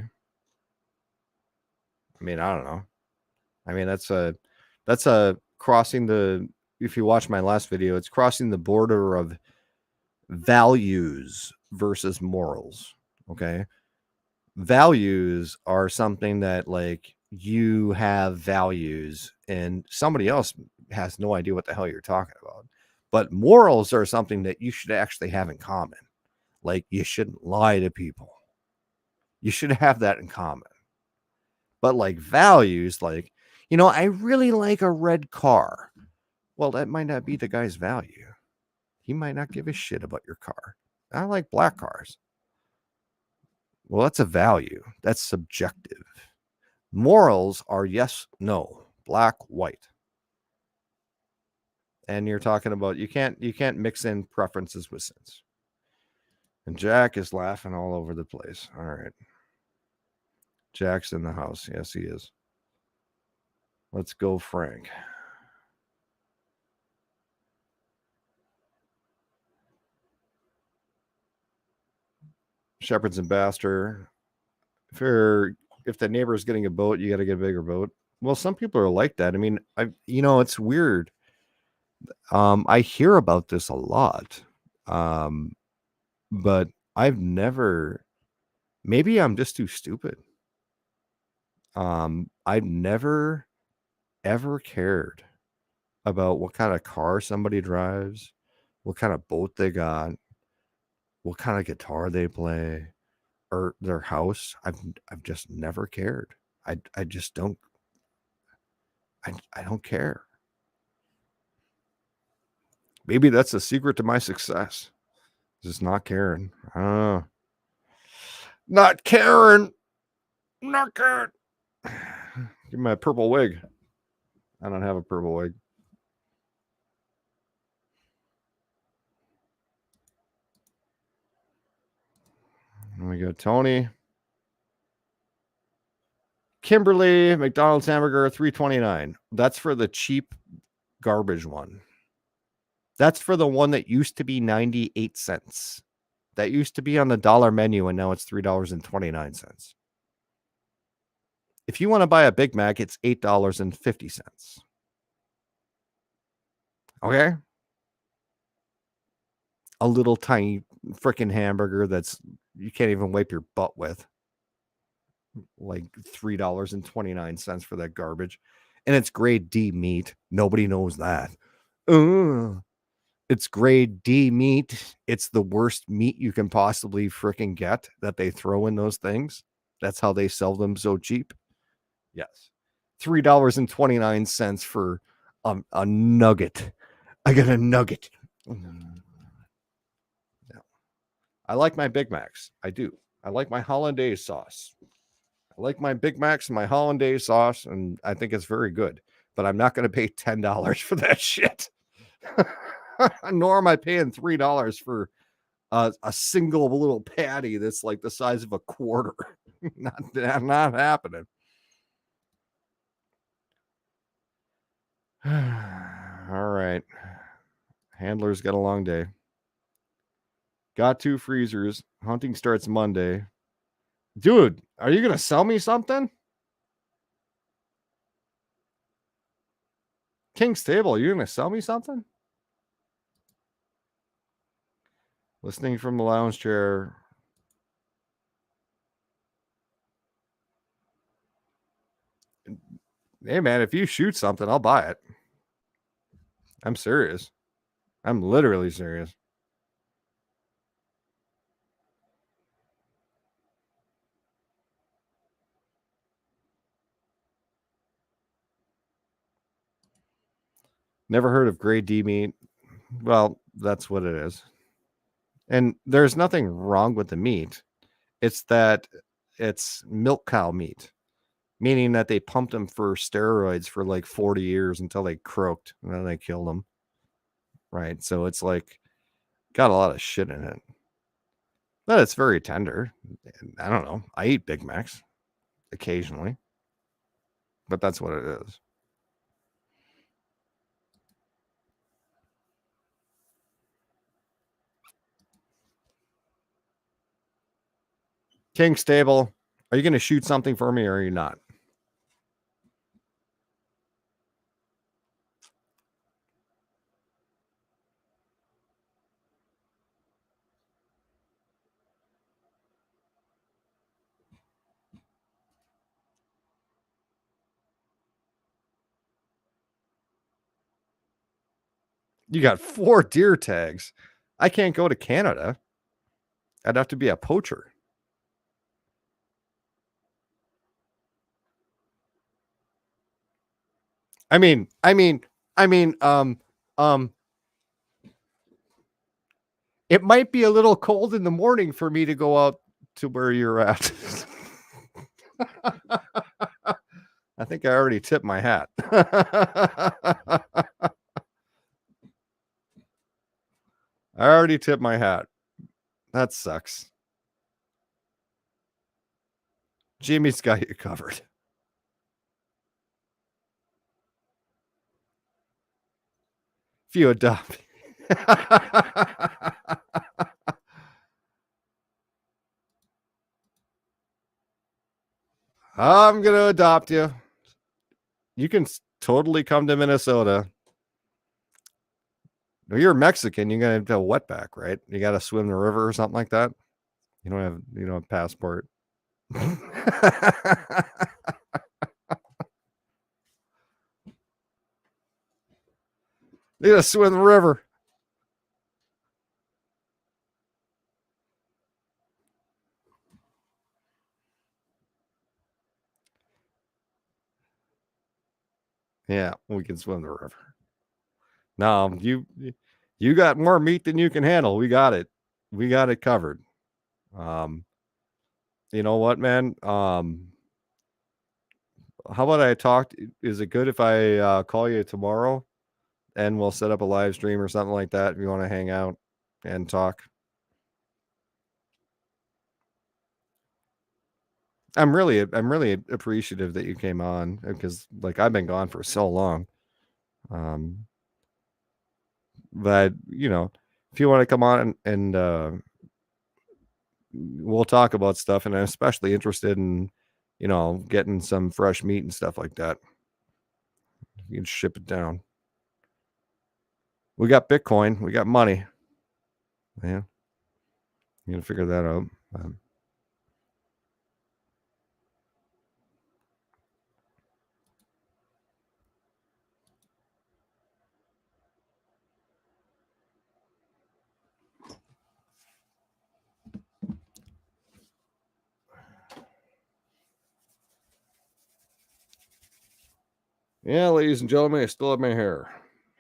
I mean, I don't know. I mean, that's a crossing the, if you watch my last video, it's crossing the border of values versus morals. Okay. Values are something that like you have values and somebody else has no idea what the hell you're talking about. But morals are something that you should actually have in common. Like you shouldn't lie to people. You should have that in common. But like values, like, you know, I really like a red car. Well, that might not be the guy's value. He might not give a shit about your car. I like black cars. Well, that's a value. That's subjective. Morals are yes, no, black, white. And you're talking about you can't mix in preferences with sins. And Jack is laughing all over the place. All right. Jack's in the house. Yes, he is. Let's go, Frank. Shepherds and Baster. If the neighbor is getting a boat, you got to get a bigger boat. Well, some people are like that. I mean, it's weird. I hear about this a lot. But I've never, maybe I'm just too stupid. I've never ever cared about what kind of car somebody drives, what kind of boat they got, what kind of guitar they play, or their house. I've just never cared. I just don't. I don't care. Maybe that's the secret to my success. Just not caring. I don't know. Not caring. Not caring. Give me a purple wig. I don't have a purple wig. And we got Tony. Kimberly, McDonald's hamburger, $3.29. That's for the cheap garbage one. That's for the one that used to be 98 cents. that used to be on the dollar menu, and now it's $3.29. If you want to buy a Big Mac, it's $8.50. Okay? A little tiny freaking hamburger that's you can't even wipe your butt with. Like $3.29 for that garbage. And it's grade D meat. Nobody knows that. It's grade D meat. It's the worst meat you can possibly freaking get that they throw in those things. That's how they sell them so cheap. Yes. $3.29 for a nugget. I got a nugget. No. I like my Big Macs. I do. I like my hollandaise sauce. I like my Big Macs and my hollandaise sauce, and I think it's very good. But I'm not going to pay $10 for that shit. Nor am I paying $3 for a single little patty that's like the size of a quarter. not happening. All right. Handler's got a long day. Got 2 freezers. Hunting starts Monday. Dude, are you going to sell me something? King's Table, are you going to sell me something? Listening from the lounge chair. Hey, man, if you shoot something, I'll buy it. I'm serious. I'm literally serious. Never heard of grade D meat. Well, that's what it is. And there's nothing wrong with the meat. It's that it's milk cow meat, meaning that they pumped them for steroids for like 40 years until they croaked and then they killed them. Right. So it's like got a lot of shit in it. But it's very tender. I don't know. I eat Big Macs occasionally, but that's what it is. King Stable, are you going to shoot something for me or are you not? You got 4 deer tags. I can't go to Canada. I'd have to be a poacher. I mean, it might be a little cold in the morning for me to go out to where you're at. I think I already tipped my hat. I already tipped my hat. That sucks. Jimmy's got you covered. If you adopt. I'm going to adopt you. You can totally come to Minnesota. Well, you're Mexican. You're going to have a wetback, right? You got to swim the river or something like that. You don't have a passport. You got to swim the river. Yeah, we can swim the river. No, you got more meat than you can handle. We got it. We got it covered. You know what, man? How about I talk? Is it good if I call you tomorrow and we'll set up a live stream or something like that if you want to hang out and talk? I'm really appreciative that you came on because like I've been gone for so long. But if you want to come on and we'll talk about stuff, and I'm especially interested in, getting some fresh meat and stuff like that. You can ship it down. We got Bitcoin. We got money. Yeah, you can figure that out. Yeah, ladies and gentlemen, I still have my hair.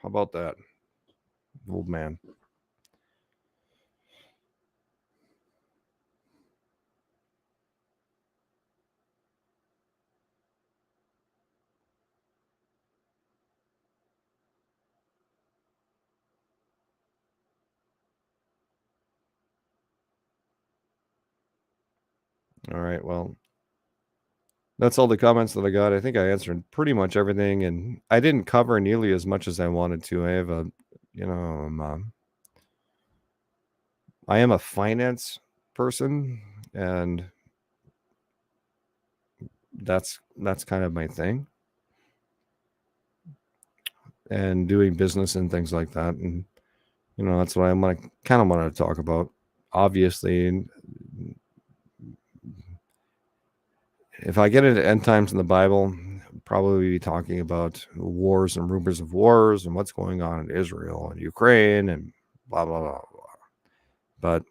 How about that? Old man. All right, well, that's all the comments that I got. I think I answered pretty much everything, and I didn't cover nearly as much as I wanted to. I have I am a finance person, and that's kind of my thing, and doing business and things like that. And that's what I kind of want to talk about. Obviously, if I get into end times in the Bible, I'll probably be talking about wars and rumors of wars and what's going on in Israel and Ukraine and blah blah blah blah. But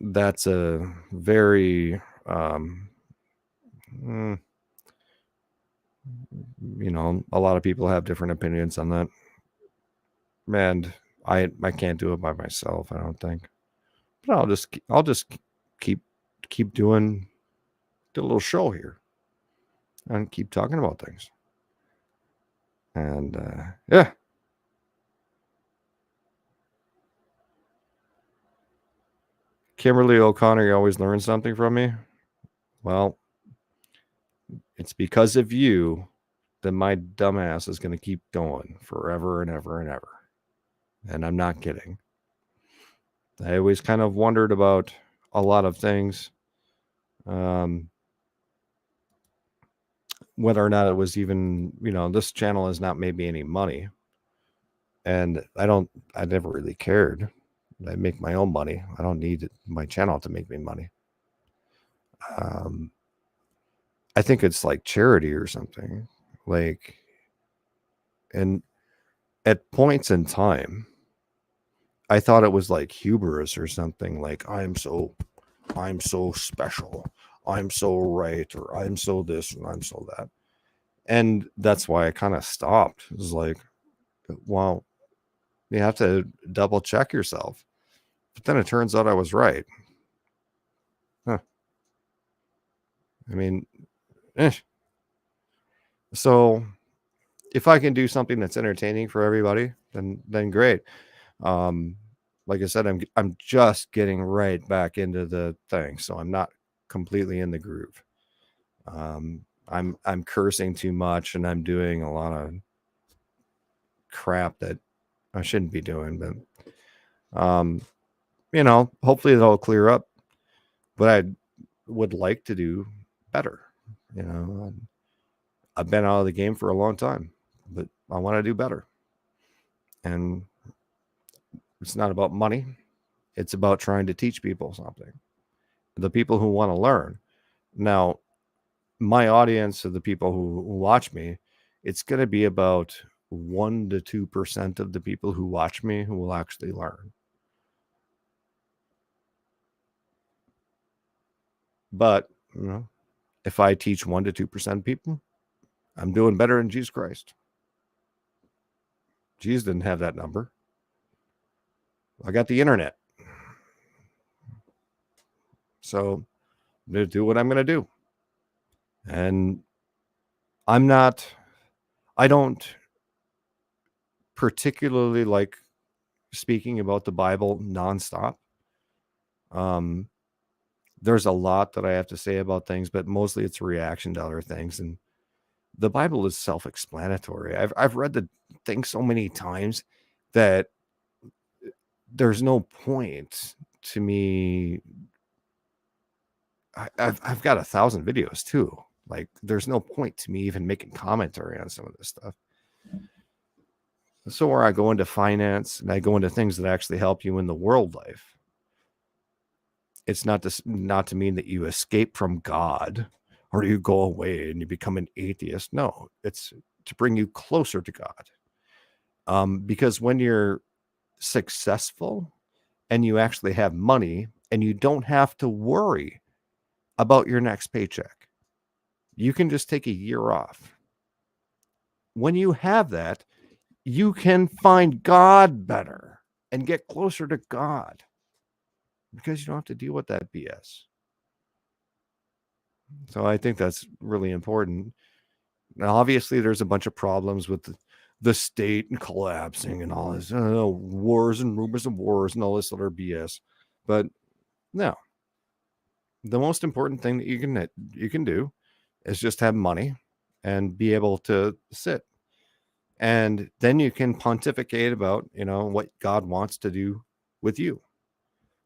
that's a very a lot of people have different opinions on that, and I can't do it by myself, I don't think. But I'll just keep doing the little show here and keep talking about things. And yeah. Kimberly O'Connor, you always learn something from me. Well, it's because of you that my dumbass is going to keep going forever and ever and ever. And I'm not kidding. I always kind of wondered about a lot of things. Whether or not it was even, this channel has not made me any money. And I never really cared. I make my own money. I don't need my channel to make me money. I think it's like charity or something. Like, and at points in time, I thought it was like hubris or something. Like, I'm so special. I'm so right, or I'm so this and I'm so that. And that's why I kind of stopped. It was like, well, you have to double check yourself. But then it turns out I was right. Huh. I mean, so if I can do something that's entertaining for everybody, then great. Like I said, I'm just getting right back into the thing, so I'm not completely in the groove. I'm cursing too much, and I'm doing a lot of crap that I shouldn't be doing. But hopefully it'll clear up. But I would like to do better. I've been out of the game for a long time, but I want to do better. And it's not about money. It's about trying to teach people something. The people who want to learn. Now, my audience of the people who watch me, it's going to be about 1 to 2% of the people who watch me who will actually learn. But, if I teach 1 to 2% of people, I'm doing better than Jesus Christ. Jesus didn't have that number. I got the internet. So I'm going to do what I'm going to do. And I don't particularly like speaking about the Bible nonstop. There's a lot that I have to say about things, but mostly it's a reaction to other things. And the Bible is self-explanatory. I've read the thing so many times that there's no point to me. I've got 1,000 videos too. Like, there's no point to me even making commentary on some of this stuff. So where I go into finance and I go into things that actually help you in the world life, it's not to mean that you escape from God or you go away and you become an atheist. No, it's to bring you closer to God. Because when you're successful and you actually have money and you don't have to worry about your next paycheck, you can just take a year off. When you have that, you can find God better and get closer to God because you don't have to deal with that BS. So I think that's really important. Now, obviously, there's a bunch of problems with the state and collapsing and all this wars and rumors of wars and all this other BS. But no, the most important thing that you can do is just have money and be able to sit. And then you can pontificate about, what God wants to do with you.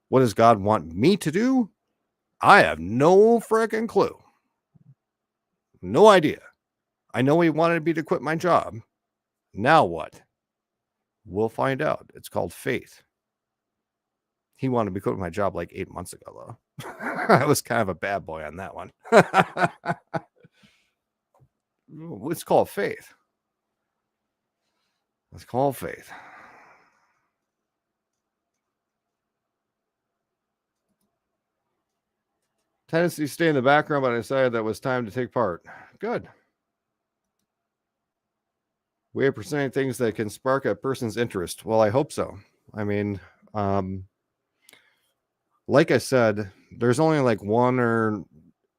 What does God want me to do? I have no freaking clue. No idea. I know he wanted me to quit my job. Now what? We'll find out. It's called faith. He wanted me to quit my job like 8 months ago, though. I was kind of a bad boy on that one. It's called faith. It's called faith. Tendency to stay in the background, but I decided that it was time to take part. Good. Way of presenting things that can spark a person's interest. Well, I hope so. I mean, like I said, there's only like one or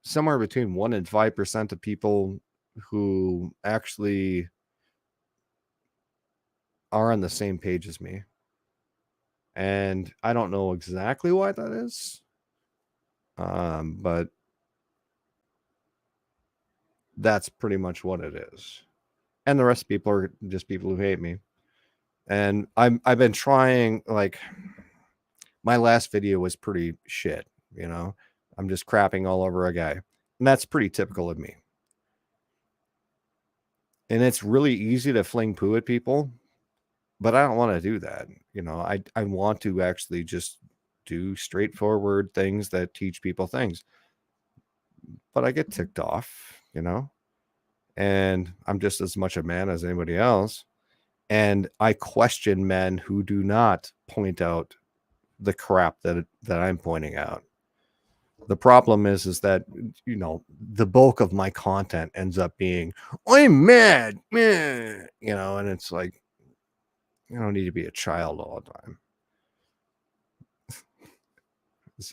somewhere between 1% and 5% of people who actually are on the same page as me. And I don't know exactly why that is. But that's pretty much what it is. And the rest of people are just people who hate me. And I've been trying, like, my last video was pretty shit, I'm just crapping all over a guy. And that's pretty typical of me. And it's really easy to fling poo at people, but I don't want to do that. I want to actually just do straightforward things that teach people things. But I get ticked off, and I'm just as much a man as anybody else. And I question men who do not point out the crap that I'm pointing out. The problem is that, the bulk of my content ends up being, I'm mad, and it's like, you don't need to be a child all the time.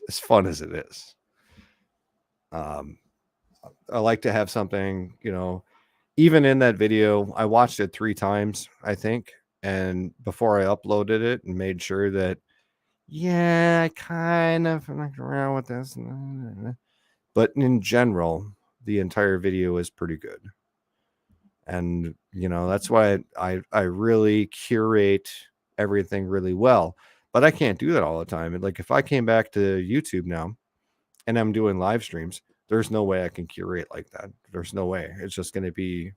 As fun as it is. I like to have something, even in that video, I watched it 3 times, I think. And before I uploaded it and made sure that, yeah, I kind of fucked around with this. But in general, the entire video is pretty good. And, that's why I really curate everything really well. But I can't do that all the time. And like, if I came back to YouTube now and I'm doing live streams, there's no way I can curate like that. There's no way. It's just going to be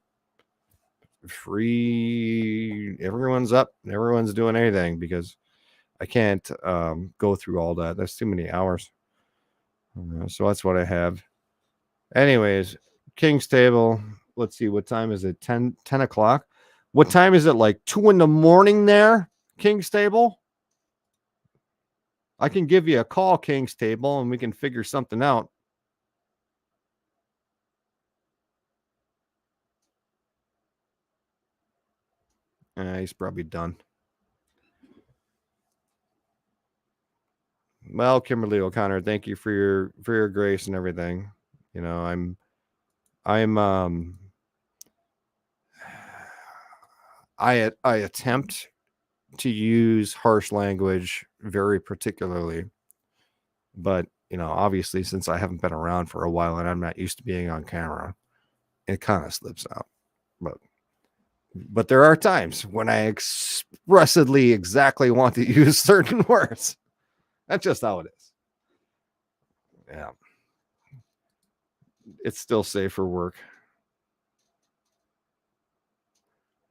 free. Everyone's up. Everyone's doing anything because I can't go through all that. That's too many hours. So that's what I have. Anyways, King's Table. Let's see. What time is it? 10 o'clock. What time is it? Like 2 a.m. there? King's Table? I can give you a call, King's Table, and we can figure something out. He's probably done. Well, Kimberly O'Connor, thank you for your grace and everything. I attempt to use harsh language very particularly, but obviously, since I haven't been around for a while and I'm not used to being on camera, it kind of slips out. But But there are times when I expressly exactly want to use certain words. That's just how it is. Yeah. It's still safe for work.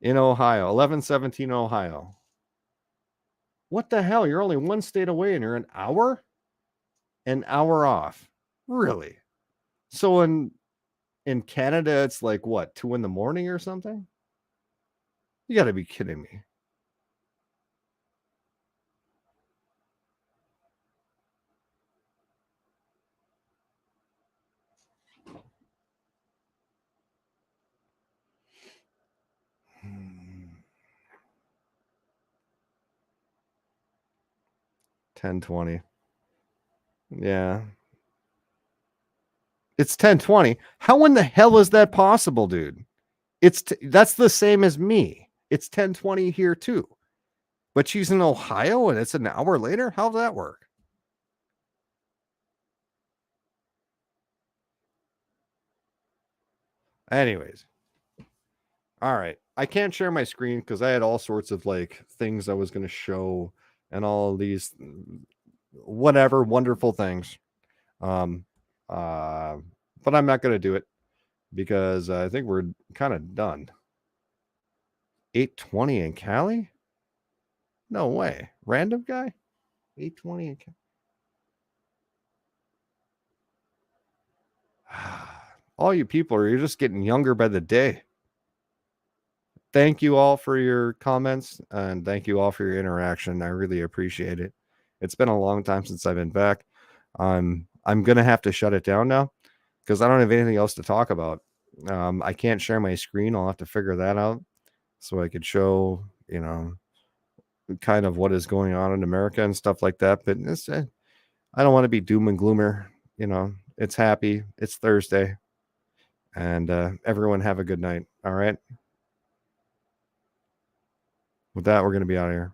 In Ohio, 1117 Ohio. What the hell? You're only one state away and you're an hour? An hour off. Really? So in Canada, it's like what, 2 in the morning or something? You got to be kidding me. Hmm. 10:20. Yeah. It's 10:20. How in the hell is that possible, dude? That's the same as me. It's 10:20 here too. But she's in Ohio and it's an hour later? How'd that work? Anyways. All right. I can't share my screen because I had all sorts of like things I was going to show and all these whatever wonderful things. Um but I'm not going to do it because I think we're kind of done. 8:20 in Cali? No way. Random guy? 8:20 in Cali. All you people are, you're just getting younger by the day. Thank you all for your comments and thank you all for your interaction. I really appreciate it. It's been a long time since I've been back. I'm gonna have to shut it down now because I don't have anything else to talk about. I can't share my screen. I'll have to figure that out so I could show, kind of what is going on in America and stuff like that. But I don't want to be doom and gloomer. It's happy. It's Thursday, and everyone have a good night. All right. With that, we're going to be out of here.